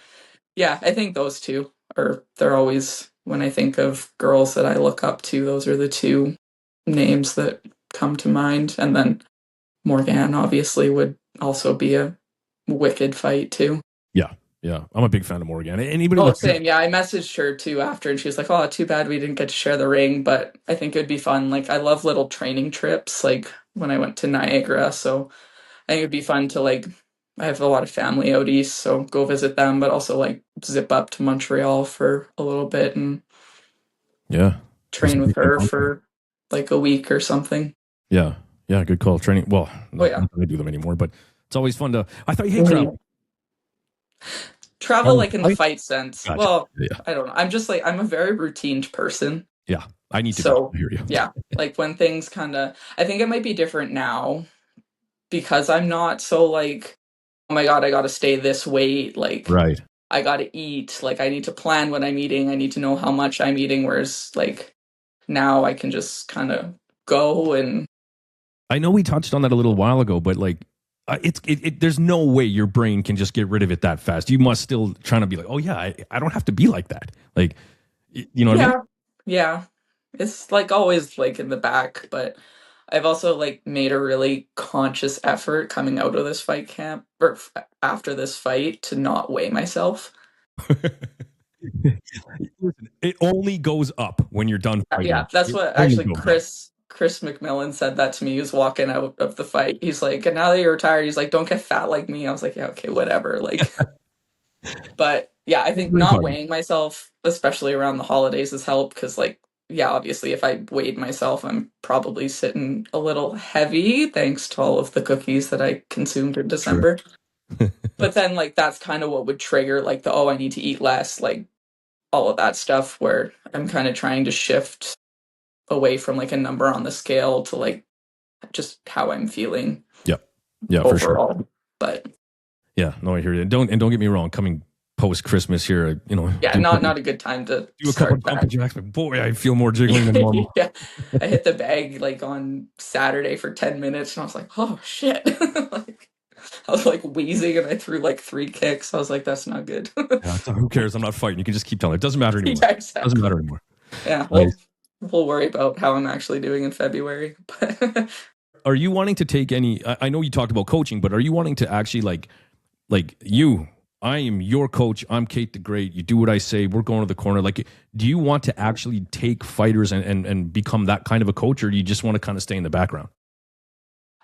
yeah, I think those two are they're always when I think of girls that I look up to, those are the two names that come to mind. And then Morgan obviously would also be a wicked fight too. yeah. Yeah. I'm a big fan of Morgan. Anybody Oh, look same. Yeah, I messaged her too after, and she was like, "Oh, too bad we didn't get to share the ring, but I think it would be fun. Like, I love little training trips, like when I went to Niagara. So I think it'd be fun to like. I have a lot of family out east, so go visit them, but also like zip up to Montreal for a little bit and Yeah. Do train some with weekend her boxing. for like a week or something. Yeah. Yeah. Good call. Training. Well, Oh not yeah, that I do them anymore, but it's always fun to. I thought you hate Mhm. travel. Travel Travel like to in the fight? fight sense. Gotcha. Well, Yeah. I don't know. I'm just like I'm a very routined person. Yeah. I need to be. So I hear you. yeah, like when things kind of, I think it might be different now because I'm not so like, oh my God, I got to stay this weight. Like Right. I got to eat. Like I need to plan what I'm eating. I need to know how much I'm eating. Whereas like now I can just kind of go and I know we touched on that a little while ago, but like, there's no way your brain can just get rid of it that fast. You must still trying to be like, oh yeah, I don't have to be like that. Like, you know what I mean? yeah, yeah. It's like always like in the back, but I've also like made a really conscious effort coming out of this fight camp or after this fight to not weigh myself. Listen, it only goes up when you're done fighting. Yeah, that's It what only actually goes up. Chris McMillan said that to me. He was walking out of the fight. He's like, and now that you're retired, he's like, don't get fat like me. I was like, yeah, okay, whatever. Like, but yeah, I think not weighing myself, especially around the holidays, has helped because, like, yeah, obviously, if I weighed myself, I'm probably sitting a little heavy thanks to all of the cookies that I consumed in December. But then, like, that's kind of what would trigger, like, the, oh, I need to eat less, like, all of that stuff where I'm kind of trying to shift away from, like, a number on the scale to, like, just how I'm feeling. Yeah, overall. for sure. But yeah, no, I hear you. Don't get me wrong. Coming post Christmas here, you know, yeah, not a good time to do a couple jumping jacks, but boy, I feel more jiggling than normal. Yeah, I hit the bag like on Saturday for 10 minutes, and I was like, oh shit! Like, I was like wheezing, and I threw like 3 kicks. I was like, that's not good. Yeah, so who cares? I'm not fighting. You can just keep telling. It doesn't matter anymore. Yeah, exactly. It doesn't matter anymore. Yeah, we'll worry about how I'm actually doing in February. Are you wanting to take any? I know you talked about coaching, but are you wanting to actually like you? I am your coach. I'm Kate the Great. You do what I say. We're going to the corner. Like, do you want to actually take fighters and become that kind of a coach, or do you just want to kind of stay in the background?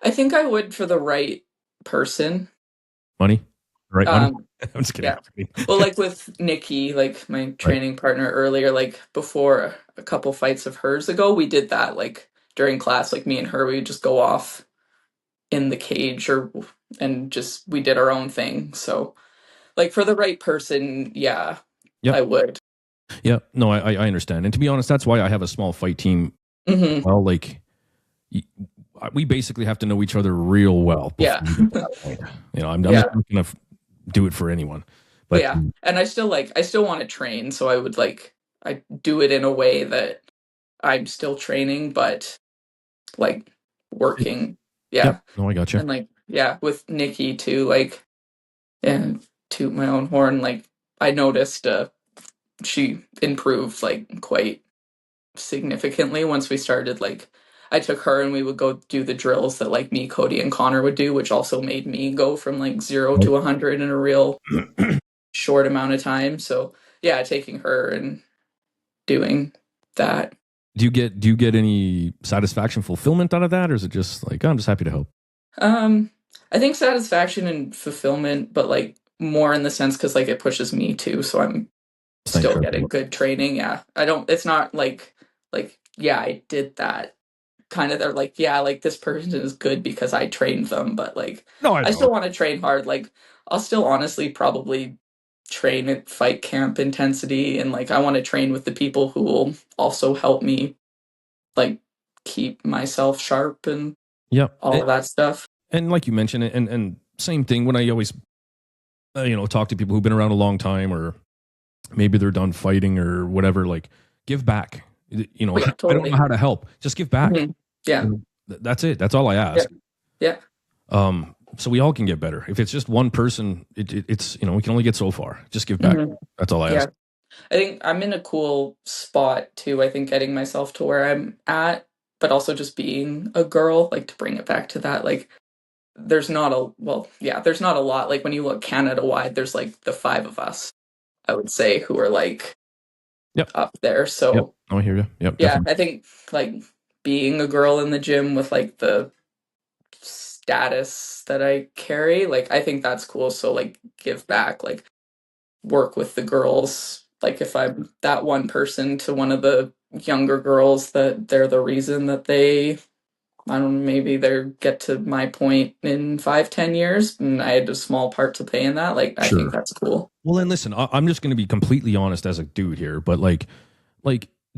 I think I would for the right person. Money, right? Money? I'm just kidding. Yeah. Well, like with Nikki, like my training partner earlier, like before a couple fights of hers ago, we did that like during class, like me and her, we would just go off in the cage and just we did our own thing. So like for the right person, yeah, I would. Yeah, no, I understand. And to be honest, that's why I have a small fight team. Mm-hmm. Well, like we basically have to know each other real well. Yeah. You know, I'm not going to do it for anyone. But yeah, and I still want to train, so I do it in a way that I'm still training, but like working. Yeah. Yep. No, I got you. And like, yeah, with Nikki too, like, and toot my own horn, like I noticed she improved like quite significantly once we started. Like I took her and we would go do the drills that like me, Cody, and Connor would do, which also made me go from like 0 to 100 in a real short amount of time. So yeah, taking her and doing that. Do you get any satisfaction, fulfillment out of that, or is it just like, oh, I'm just happy to help? I think satisfaction and fulfillment, but like more in the sense because like it pushes me too, so I'm still getting good training. Yeah, it's not like yeah, I did that. Kind of, they're like, yeah, like this person is good because I trained them, but like, no, I still want to train hard. Like, I'll still honestly probably train at fight camp intensity, and like, I want to train with the people who will also help me, like, keep myself sharp and all of that stuff. And like you mentioned, and same thing when I always, talk to people who've been around a long time, or maybe they're done fighting or whatever. Like, give back. You know, totally. I don't know how to help. Just give back. Mm-hmm. Yeah, that's it. That's all I ask. Yeah. So we all can get better. If it's just one person, it's we can only get so far. Just give back. Mm-hmm. That's all I ask. I think I'm in a cool spot too. I think getting myself to where I'm at, but also just being a girl, like to bring it back to that, like there's not a lot. Like when you look Canada wide, there's like the 5 of us, I would say, who are like up there. So I hear you. Yep. Yeah, definitely. I think like being a girl in the gym with like the status that I carry, like I think that's cool. So like give back, like work with the girls. Like if I'm that one person to one of the younger girls that they're the reason that they, I don't know, maybe they get to my point in 5-10 years and I had a small part to play in that. Like I think that's cool. Well, then listen, I'm just going to be completely honest as a dude here, but like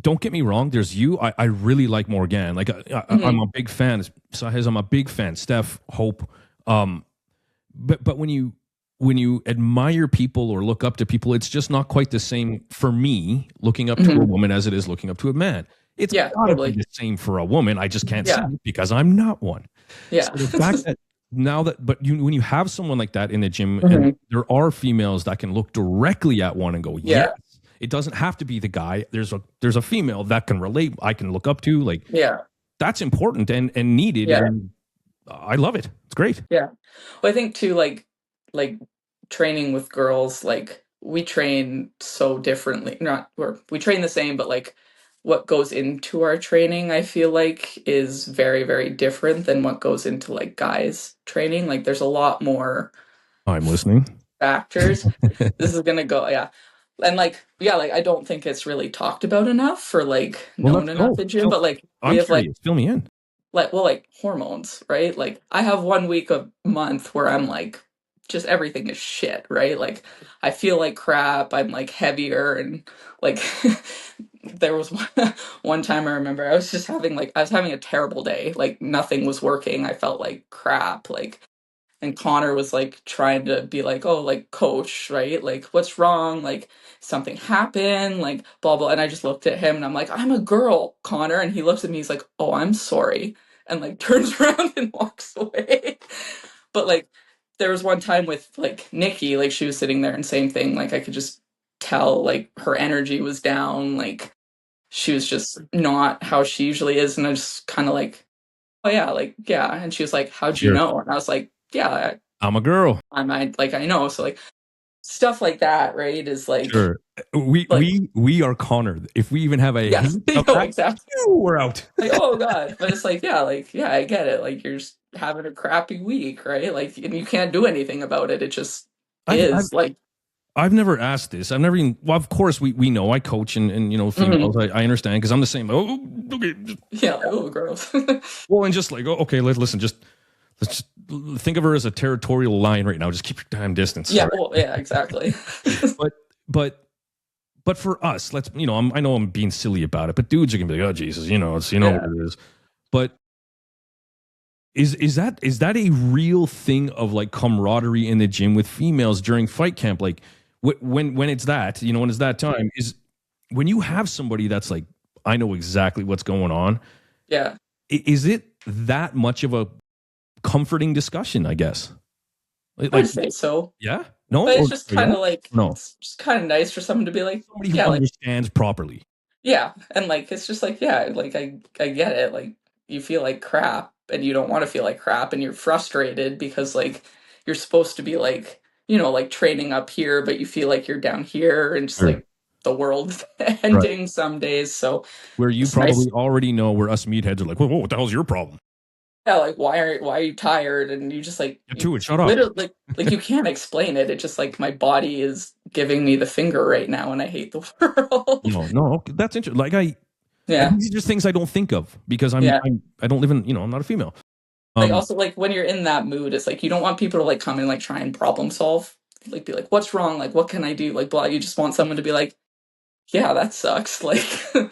don't get me wrong. There's you. I really like Morgan. Like I'm a big fan. Sahez, I'm a big fan. Steph, Hope. But when you admire people or look up to people, it's just not quite the same for me looking up to a woman as it is looking up to a man. It's totally the same for a woman. I just can't see it because I'm not one. Yeah. So the fact that when you have someone like that in the gym, and there are females that can look directly at one and go, yes. It doesn't have to be the guy. There's a female that can relate. I can look up to. Like, that's important and needed. Yeah. And I love it. It's great. Yeah. Well, I think too, like training with girls, like we train so differently. Not or we train the same, but like what goes into our training, I feel like is very, very different than what goes into like guys training. Like there's a lot more I'm listening. factors. This is gonna go, yeah. And like, yeah, like I don't think it's really talked about enough or like Well, known let's enough go. in gym, but like we I'm have like curious. Fill me in. like hormones, right? Like I have 1 week a month where I'm like just everything is shit, right? Like I feel like crap, I'm like heavier and like there was one time I remember I was just having like I was having a terrible day. Like nothing was working. I felt like crap. Like and Connor was like trying to be like, oh, like coach, right? Like, what's wrong? Like, something happened, like, blah, blah. And I just looked at him and I'm like, I'm a girl, Connor. And he looks at me, he's like, oh, I'm sorry. And like turns around and walks away. But like, there was one time with like Nikki, like, she was sitting there and same thing. Like, I could just tell like her energy was down. Like, she was just not how she usually is. And I just kind of like, oh yeah, like yeah. And she was like, how'd you Sure. know? And I was like, yeah, I'm a girl. I might like I know. So like stuff like that, right? Is like Sure. We are Connor. If we even have a yeah, hint of no, that, exactly. we're out. Like oh god, but it's like yeah, I get it. Like you're just having a crappy week, right? Like and you can't do anything about it. It just I've, I've is like I've never asked this. I've never even. Well, of course we know. I coach and you know females. I understand because I'm the same. Oh, okay. yeah, like, oh gross. Well, and just like okay, listen. Let's just think of her as a territorial lion right now. Just keep your damn distance. Yeah, Right? well, yeah, exactly. but for us, let's I know I'm being silly about it, but dudes are gonna be like, oh Jesus, it's Yeah. what it is. But is that a real thing of like camaraderie in the gym with females during fight camp? Like when it's that when it's that time is when you have somebody that's like I know exactly what's going on. Yeah. Is it that much of a comforting discussion? I guess. I'd say so. Yeah. No, But it's just kind of like no. it's just kind of nice for someone to be like, Somebody who yeah, like understands properly. yeah, and like it's just like yeah, like I get it. Like you feel like crap and you don't want to feel like crap and you're frustrated because like you're supposed to be like, like training up here but you feel like you're down here and just Sure. like the world's ending some days. So Where you it's probably nice. already know where us meatheads are like, whoa, what the hell's your problem? Yeah, like why are you tired and you just like Get to it. Shut up. literally like you can't explain it. It's just like my body is giving me the finger right now and I hate the world. No, that's interesting. Like Yeah. these are just things I don't think of because I don't live in, I'm not a female. Like also like when you're in that mood, it's like you don't want people to like come and like try and problem solve. Like be like, what's wrong? Like what can I do? Like blah. You just want someone to be like, yeah, that sucks. Like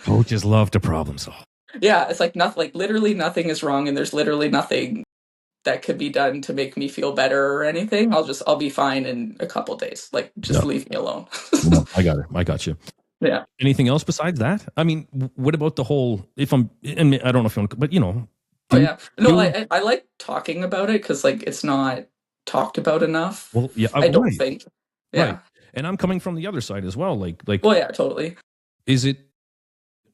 Coaches love to problem solve. yeah, it's like nothing like literally nothing is wrong and there's literally nothing that could be done to make me feel better or anything. I'll be fine in a couple days. Like just leave me alone. No, I got it. I got you. Yeah. Anything else besides that? I mean, what about the whole and I don't know if you want to, but Oh yeah. No, I like talking about it because like it's not talked about enough. Well, yeah, I don't think. Yeah. Right. And I'm coming from the other side as well. Like well, yeah, totally. Is it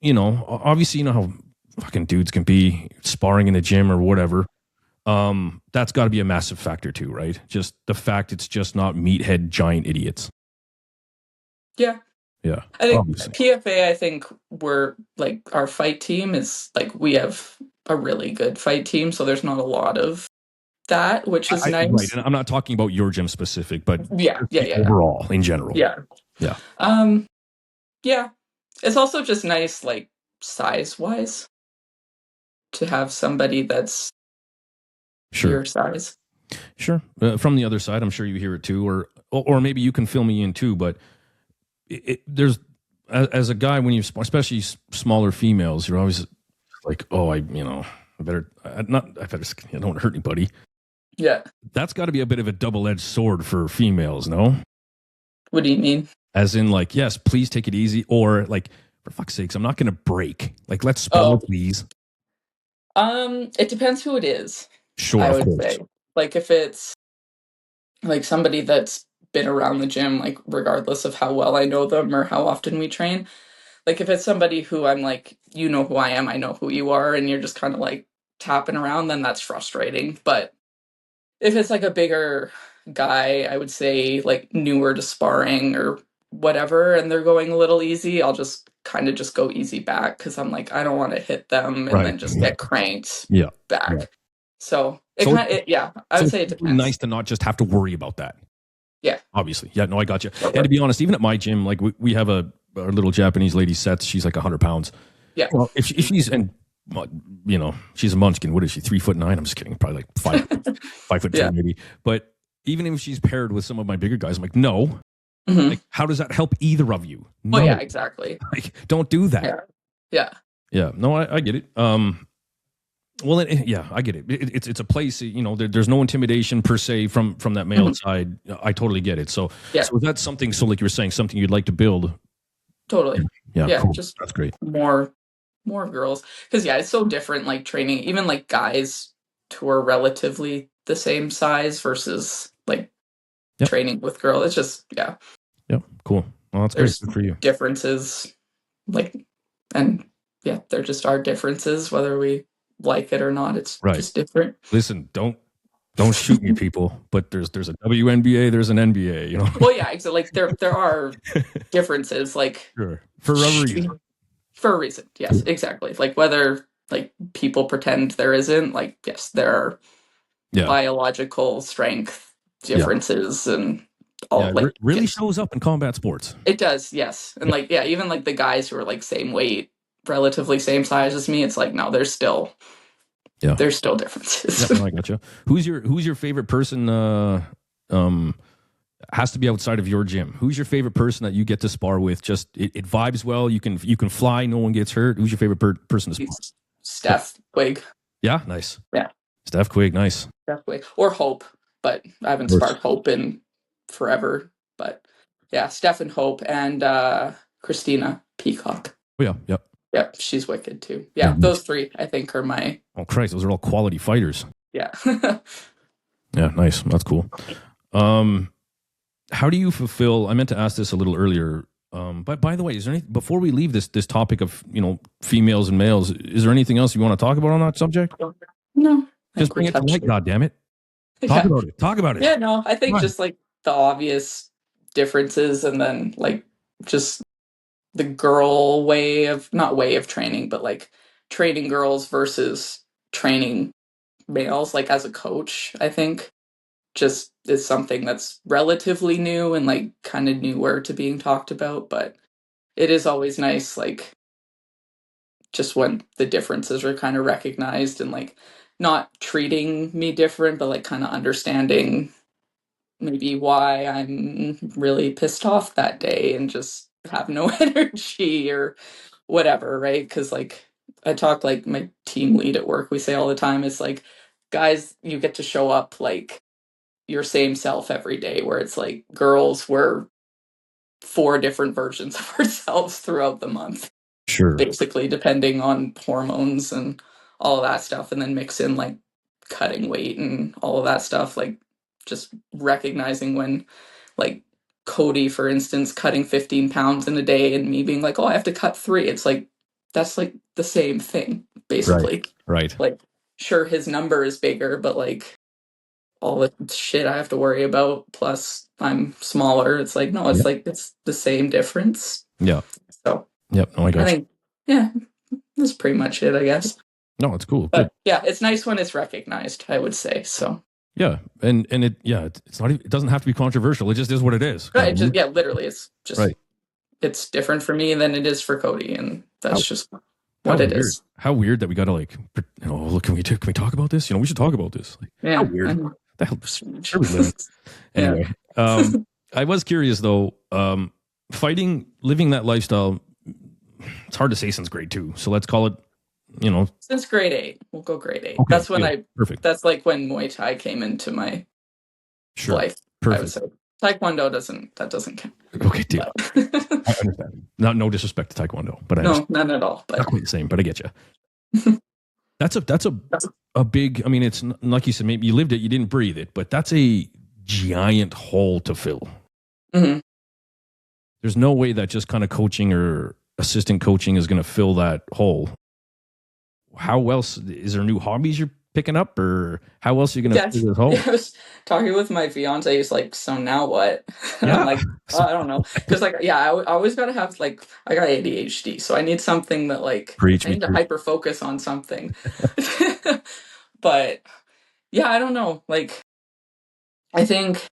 obviously how fucking dudes can be sparring in the gym or whatever. That's got to be a massive factor too, right? Just the fact it's just not meathead giant idiots. Yeah. Yeah. I think obviously. PFA, I think we're like our fight team is like we have a really good fight team, so there's not a lot of that, which is nice. Right. And I'm not talking about your gym specific, but yeah. overall in general. Yeah. Yeah. Yeah. It's also just nice, like size wise, to have somebody that's your size. Sure. From the other side, I'm sure you hear it too, or maybe you can fill me in too. But there's as a guy when you especially smaller females, you're always like, oh, I better not. I don't hurt anybody. Yeah. That's got to be a bit of a double-edged sword for females, no? What do you mean? As in, like, yes, please take it easy, or like, for fuck's sakes, I'm not going to break. Like, let's spar, please. It depends who it is. Sure, I of would course. say, like, if it's like somebody that's been around the gym, like, regardless of how well I know them or how often we train, like, if it's somebody who I'm like, you know who I am, I know who you are, and you're just kind of like tapping around, then that's frustrating. But if it's like a bigger guy, I would say like newer to sparring or whatever, and they're going a little easy, I'll just kind of just go easy back because I'm like, I don't want to hit them and then just get cranked back. Yeah. So I would say it depends. Nice to not just have to worry about that. Yeah. Obviously. Yeah, no, I got you. And to be honest, even at my gym, like we have our little Japanese lady Seth, she's like 100 pounds. Yeah. Well, if she's, and you know, she's a munchkin. What is she? 3'9"? I'm just kidding. Probably like 5'2" maybe. But even if she's paired with some of my bigger guys, I'm like, no. Mm-hmm. Like, how does that help either of you? No. Oh yeah, exactly. Like, don't do that. Yeah. No, I get it. Well, I get it. It's a place, you know, there's no intimidation per se from that male side. I totally get it. So that's something, so like you were saying, something you'd like to build. Totally. Yeah. Cool. Just that's great. More girls. Because it's so different, like training, even like guys who are relatively the same size versus like training with girls. It's just, Yep. Cool. Well, that's great. Good for you. Differences, like, and there just are differences, whether we like it or not. It's just different. Listen, don't shoot me, people, but there's a WNBA, there's an NBA, you know. Well, exactly. Like there are differences, like for a reason. For a reason, yes, exactly. Like whether like people pretend there isn't, like yes, there are biological strength differences and all. Like really shows up in combat sports. It does, yes, and like even like the guys who are like same weight, relatively same size as me, it's like no, there's still differences. I got you. Who's your favorite person? Has to be outside of your gym. Who's your favorite person that you get to spar with? Just it vibes well. You can fly. No one gets hurt. Who's your favorite person to spar? Steph Quigg. Yeah, nice. Yeah, Steph Quigg, nice. Steph Quigg or Hope, but I haven't sparred Hope in forever. But Steph and Hope and Christina Peacock. Oh yeah, yep. Yep, she's wicked too. Yeah, those three I think are my. Oh Christ, those are all quality fighters. Yeah. Yeah, nice. That's cool. How do you fulfill? I meant to ask this a little earlier. But by the way, is there any, before we leave this topic of females and males, is there anything else you want to talk about on that subject? No, just bring it to light. God damn it! Talk about it. Yeah, no, I think just like the obvious differences, and then like just the girl not way of training, but like training girls versus training males, like as a coach, I think just is something that's relatively new and like kind of newer to being talked about, but it is always nice, like just when the differences are kind of recognized and like not treating me different, but like kind of understanding maybe why I'm really pissed off that day and just have no energy or whatever, right? Because like I talk, like my team lead at work, we say all the time, it's like, guys, you get to show up like your same self every day, where it's like girls were 4 different versions of ourselves throughout the month. Sure. Basically, depending on hormones and all of that stuff, and then mix in like cutting weight and all of that stuff, like just recognizing when like Cody, for instance, cutting 15 pounds in a day and me being like, oh, I have to cut 3. It's like, that's like the same thing, basically. Right. Like, sure, his number is bigger, but like all the shit I have to worry about, plus I'm smaller. It's like, no, it's like, it's the same difference. Yeah. So, yep. No, I think, that's pretty much it, I guess. No, it's cool. But it's nice when it's recognized, I would say. So, yeah. And it's not, it doesn't have to be controversial. It just is what it is. Right. Literally. It's just, it's different for me than it is for Cody. And that's just what it is. How weird that we got to like, look, can we talk about this? We should talk about this. Like, how weird. The hell, sure we live. Anyway, I was curious though, living that lifestyle, it's hard to say since grade 2. So let's call it, since grade 8. We'll go grade 8. Okay, that's when perfect. That's like when Muay Thai came into my life. Perfect. I would say Taekwondo doesn't count. Okay, deal. I understand. No disrespect to Taekwondo, but none at all. But not quite the same. But I get you. That's a big. I mean, it's like you said. Maybe you lived it, you didn't breathe it, but that's a giant hole to fill. Mm-hmm. There's no way that just kind of coaching or assistant coaching is going to fill that hole. How else is there new hobbies you're picking up, or how else are you going to fill this hole? Yeah, I was talking with my fiance. He's like, "So now what?" And I'm like, So, I don't know, because like, yeah, I always gotta have like, I got ADHD, so I need something that like preach I me need to through. hyper focus on something. But yeah, I don't know. Like, I think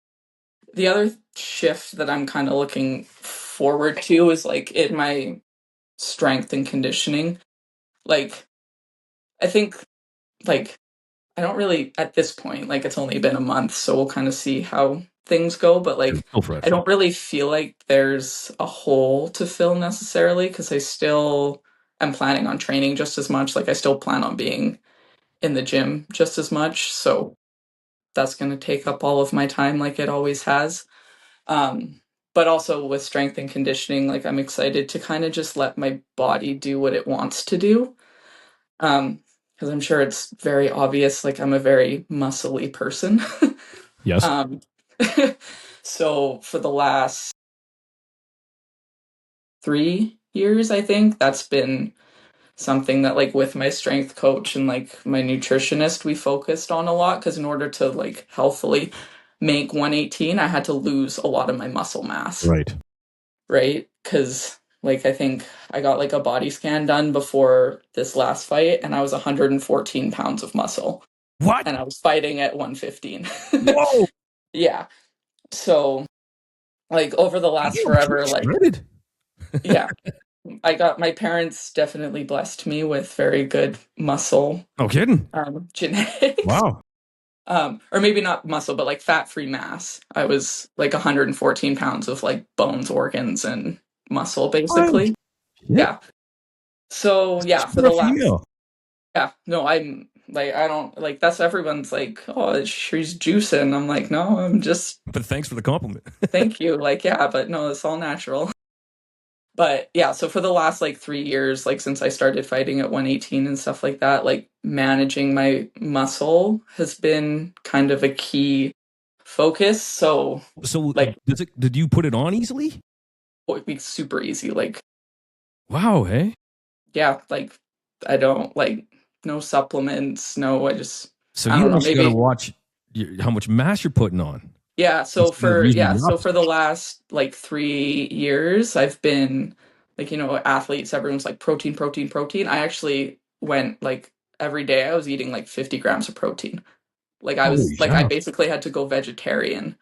the other shift that I'm kind of looking forward to is like in my strength and conditioning. Like, I think like I don't really at this point, like it's only been a month, so we'll kind of see how things go, but like Go for it. I don't really feel like there's a hole to fill necessarily because I still am planning on training just as much. Like I still plan on being in the gym just as much. So that's going to take up all of my time like it always has. Um but also with strength and conditioning, like I'm excited to kind of just let my body do what it wants to do. Because I'm sure it's very obvious, like I'm a very muscly person. Yes. um, so for the last 3 years, I think that's been something that like with my strength coach and like my nutritionist, we focused on a lot because in order to like healthily make 118, I had to lose a lot of my muscle mass. Right. Right? Because like I think I got like a body scan done before this last fight and I was 114 pounds of muscle What? and I was fighting at 115. Whoa. Yeah. So like over the last Damn, forever, pretty like shredded. yeah, I got my parents definitely blessed me with very good muscle No kidding. genetics. Wow. Or maybe not muscle, but like fat-free mass. I was like 114 pounds of like bones, organs, and muscle, What? basically. Yeah. Yeah. So yeah, for For a the last female. yeah, no, I'm like I don't like that's everyone's like, oh, she's juicing. I'm like, no, I'm just But thanks for the compliment. thank you. Like, yeah, but no, it's all natural. But yeah, so for the last like 3 years, like since I started fighting at 118 and stuff like that, like managing my muscle has been kind of a key focus. So So like did you put it on easily? it would be super easy. Like, Wow, hey. yeah, like I don't like no supplements, no, So I you don't know, actually got to maybe watch how much mass you're putting on yeah, instead of using the so opposite. for the last like 3 years, I've been like, athletes, everyone's like protein, protein, protein. I actually went like every day I was eating like 50 grams of protein. Like Holy I cow. basically had to go vegetarian.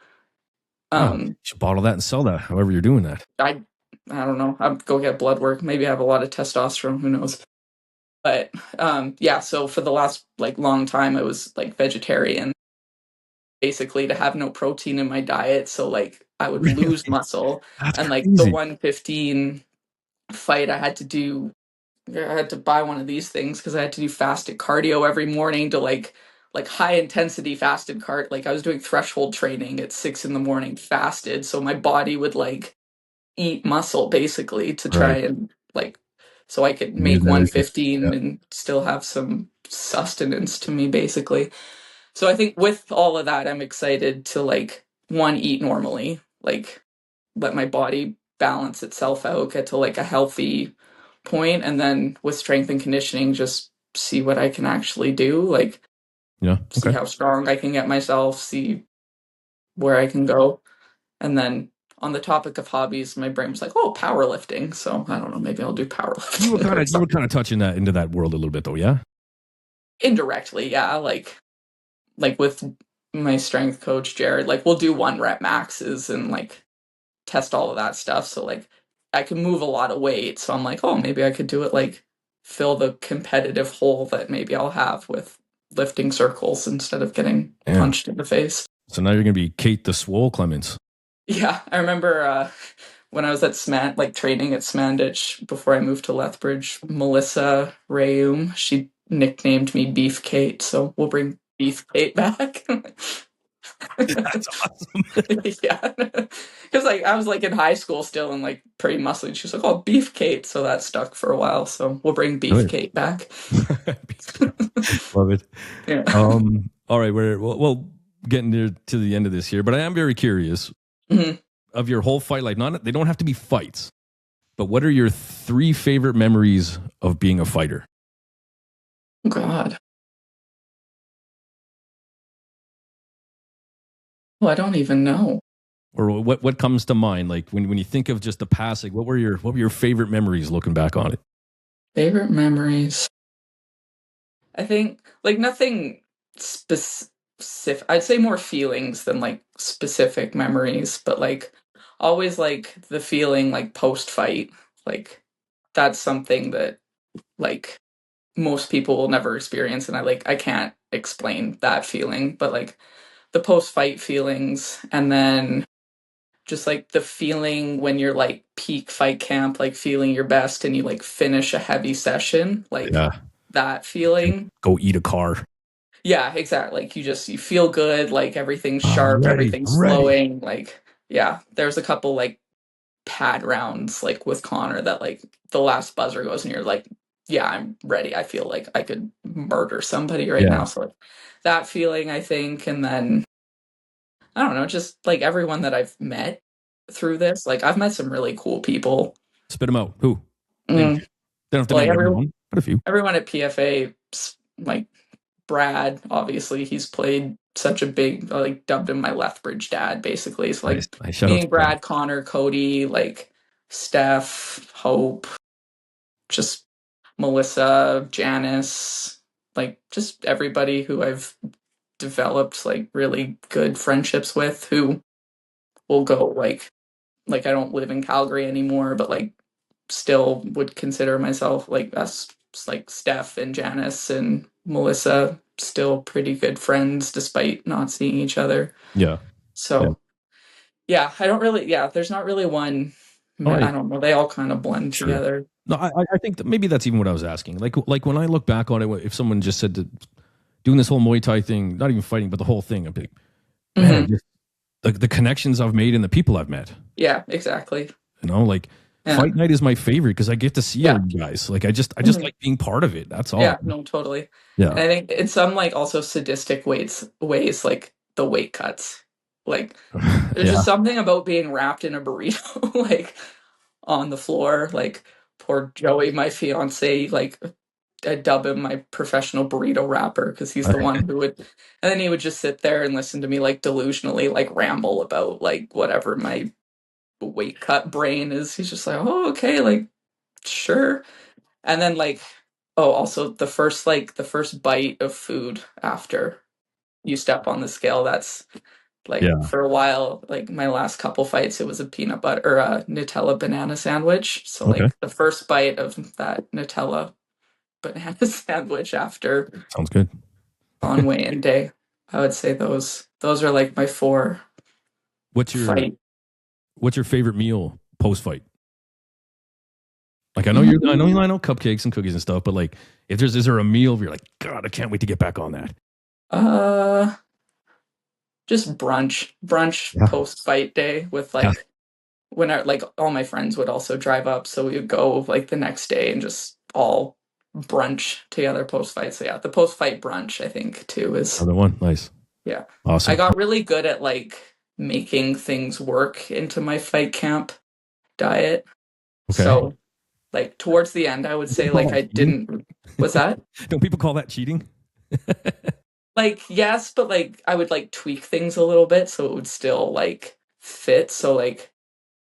Wow. You Um should bottle that and sell that, however you're doing that. I don't know. I'll go get blood work. Maybe I have a lot of testosterone, who knows. But yeah, so for the last like long time I was like vegetarian basically to have no protein in my diet so like I would Really? lose muscle That's and like the crazy. 115 fight I had to buy one of these things because I had to do fasted cardio every morning to like high intensity fasted cart like I was doing threshold training at 6 in the morning fasted so my body would like eat muscle basically to try Right. and like so I could Use make energy. 115 Yeah. and still have some sustenance to me basically. So I think with all of that, I'm excited to like one, eat normally, like let my body balance itself out, get to like a healthy point, and then with strength and conditioning, just see what I can actually do, like Yeah. see Okay. how strong I can get myself, see where I can go. And then on the topic of hobbies, my brain was like, oh, powerlifting. So I don't know, maybe I'll do powerlifting or You were something. kind of touching that into that world a little bit though, yeah? Indirectly, yeah, like with my strength coach Jared, like we'll do 1 rep maxes and like test all of that stuff. So like I can move a lot of weight. So I'm like, oh, maybe I could do it like fill the competitive hole that maybe I'll have with lifting circles instead of getting Yeah. punched in the face. So now you're gonna be Kate the Swole Clements. Yeah, I remember when I was at like training at Smanditch before I moved to Lethbridge, Melissa Rayum, she nicknamed me Beef Kate, so we'll bring Beef Kate back. That's awesome. Yeah, because like I was like in high school still and like pretty muscly. She was like, "Oh, Beef Kate," so that stuck for a while. So we'll bring Beef Good. Kate back. Love it. Yeah. All right, well getting near to the end of this here, but I am very curious Mhm. of your whole fight. Like, not they don't have to be fights, but what are your 3 favorite memories of being a fighter? Oh, God. Well, I don't even know. Or what comes to mind? Like when you think of just the past, like what were your favorite memories looking back on it? Favorite memories. I think like nothing specific. I'd say more feelings than like specific memories, but like always like the feeling like post fight. Like that's something that like most people will never experience, and I can't explain that feeling, but like the post fight feelings, and then just like the feeling when you're like peak fight camp, like feeling your best and you like finish a heavy session, like Yeah. that feeling. Go eat a car. Yeah, exactly. Like you feel good, like everything's I'm sharp, ready. everything's I'm ready. flowing. Like, yeah, there's a couple like pad rounds like with Connor that like the last buzzer goes and you're like, yeah, I'm ready. I feel like I could murder somebody right Yeah. now. So like that feeling, I think, and then I don't know, just like everyone that I've met through this, like I've met some really cool people. Spit them out. Who? Name a Mm, few. They don't have to like name everyone, but a few. everyone at PFA, like Brad, obviously, he's played such a big, like, dubbed him my Lethbridge dad, basically. So, Nice. like, Nice. Shout out to meeting Brad. Brad, Connor, Cody, like, Steph, Hope, just Melissa, Janice, like, just everybody who I've developed, like, really good friendships with who will go, like, I don't live in Calgary anymore, but, like, still would consider myself like us, like Steph and Janice and Melissa, still pretty good friends despite not seeing each other. Yeah. So yeah, I don't really, yeah, there's not really one. All right. I don't know. They all kind of blend Sure. together. No, I think that maybe that's even what I was asking. Like when I look back on it, if someone just said that doing this whole Muay Thai thing, not even fighting, but the whole thing, I'm like, man, Mhm. just the connections I've made and the people I've met. Yeah, exactly. You know, like Yeah. fight night is my favorite because I get to see all Yeah. you guys. Like I just Mhm. like being part of it. That's all. Yeah, no, totally. Yeah. And I think in some like also sadistic ways, like the weight cuts. Like there's Yeah. just something about being wrapped in a burrito, like on the floor. Like poor Joey, my fiance, like I dub him my professional burrito wrapper because he's the one who would, and then he would just sit there and listen to me like delusionally like ramble about like whatever my weight cut brain is. He's just like, oh, okay, like sure. And then like, oh, also the first bite of food after you step on the scale, that's like Yeah. for a while, like my last couple fights, it was a peanut butter or a Nutella banana sandwich. So Okay. like the first bite of that Nutella banana sandwich after Sounds good. on weigh-in day, I would say those are like my 4 What's your fight. what's your favorite meal post fight? Like I know Mhm. I know cupcakes and cookies and stuff, but like if is there a meal where you're like, God, I can't wait to get back on that. Uh, just brunch Yeah. post fight day with Yeah. like when I like all my friends would also drive up, so we would go like the next day and just all brunch together post fight. So yeah, the post fight brunch I think too is Another one. Nice. yeah. I Awesome. got really good at like making things work into my fight camp diet. Okay. So like towards the end, I would Don't say people call like that I cheating? didn't. What's that? Don't people call that cheating? Like yes, but like I would like tweak things a little bit so it would still like fit. So like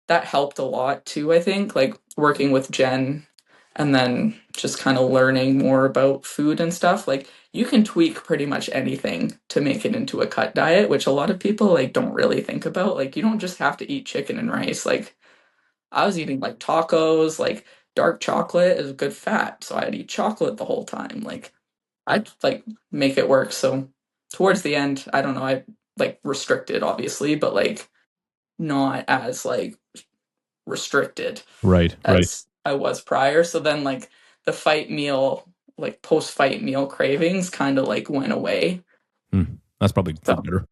that helped a lot too, I think, like working with Jen and then just kind of learning more about food and stuff. Like you can tweak pretty much anything to make it into a cut diet, which a lot of people like don't really think about. Like you don't just have to eat chicken and rice. Like I was eating like tacos, like dark chocolate is good fat, so I'd eat chocolate the whole time. Like I'd like make it work. So towards the end, I don't know, I like restricted obviously, but like not as like restricted Right. Right. as I was prior. So then like the fight meal, like post fight meal cravings kind of like went away. That's probably for the So better.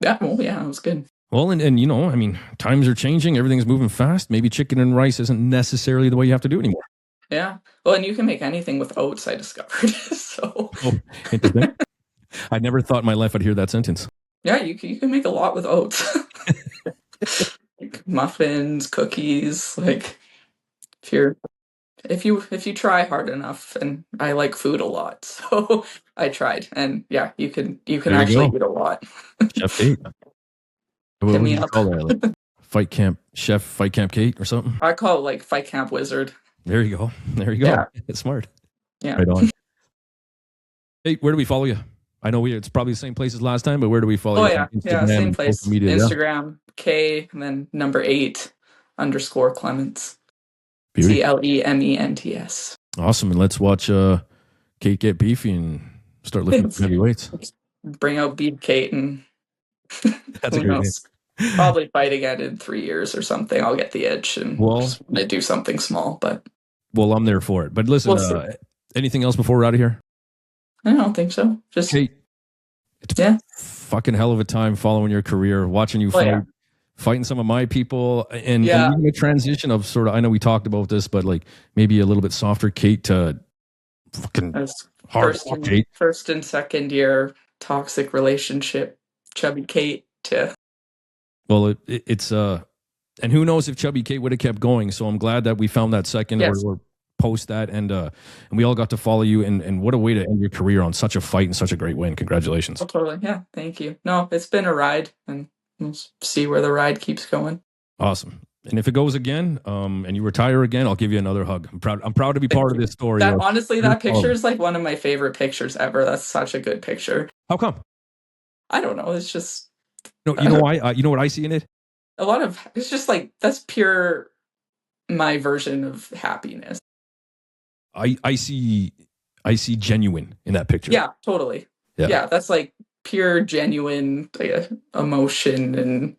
yeah, well, yeah, it was good. Well, and you know, I mean, times are changing. Everything's moving fast. Maybe chicken and rice isn't necessarily the way you have to do it anymore. Yeah. Well, and you can make anything with oats, I discovered. So Oh, interesting. I never thought in my life I'd hear that sentence. yeah, you can make a lot with oats. Like muffins, cookies, like if you try hard enough, and I like food a lot, so I tried, and yeah, you can There you actually go. eat a lot. Chef Kate. What Hit do me you up. call that? Like Fight Camp Chef, Fight Camp Kate or something? I call it like Fight Camp Wizard. There you go. There you go. Yeah. It's smart. Yeah. Right on. Hey, where do we follow you? I know it's probably the same place as last time, but where do we follow Oh you? yeah, Instagram same and place. social media, yeah. Instagram K and then number 8 _ Clements. Beauty. Clements. Awesome. And let's watch Kate get beefy and start lifting some heavy weights. Bring out Beat Kate and That's a who great knows? Probably fight again in 3 years or something. I'll get the itch and just want to do something small. But well, I'm there for it. But listen, anything else before we're out of here? I don't think so. Just Kate, it's fucking hell of a time following your career, watching you fight, fighting some of my people, and even a transition of sort of. I know we talked about this, but like maybe a little bit softer Kate to fucking hard Kate. First and second year toxic relationship, chubby Kate to. Well, it's and who knows if chubby Kate would have kept going. So I'm glad that we found that second or post that, and we all got to follow you. And what a way to end your career on such a fight and such a great win. Congratulations. Oh, totally. Yeah. Thank you. No, it's been a ride, and we'll see where the ride keeps going. Awesome. And if it goes again, and you retire again, I'll give you another hug. I'm proud to be part of this story. That honestly, that picture is like one of my favorite pictures ever. That's such a good picture. How come? I don't know. It's just you know why? You know what I see in it? It's just like that's pure my version of happiness. I see genuine in that picture. Yeah, totally. Yeah, that's like pure genuine emotion and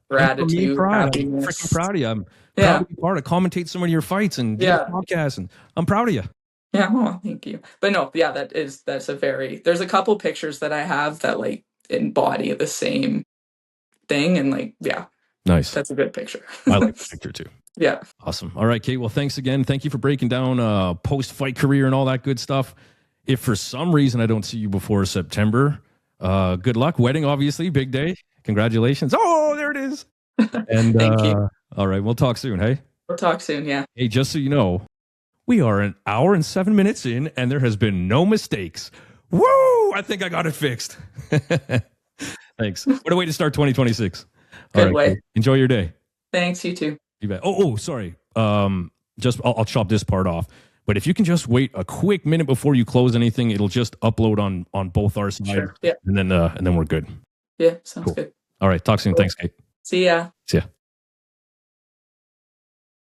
gratitude. I'm freaking proud of you. I'm proud to be part of commentate some of your fights and podcasts, and I'm proud of you. Yeah, well, thank you. But no, that's a very. There's a couple pictures that I have that like embody the same thing, and like nice. That's a good picture. I like the picture too. Yeah. Awesome. All right, Kate. Well, thanks again. Thank you for breaking down post-fight career and all that good stuff. If for some reason I don't see you before September, good luck. Wedding, obviously, big day. Congratulations. Oh, there it is. And thank you. All right, we'll talk soon, hey? We'll talk soon, yeah. Hey, just so you know, we are an hour and 7 minutes in, and there has been no mistakes. Woo! I think I got it fixed. Thanks. What a way to start 2026. Good way. Kate. Enjoy your day. Thanks, you too. You bet. Oh, sorry. Just I'll chop this part off. But if you can just wait a quick minute before you close anything, it'll just upload on both our sides. Sure. Yeah. And then we're good. Yeah, sounds good. All right. Talk soon. Thanks, Kate. See ya. See ya.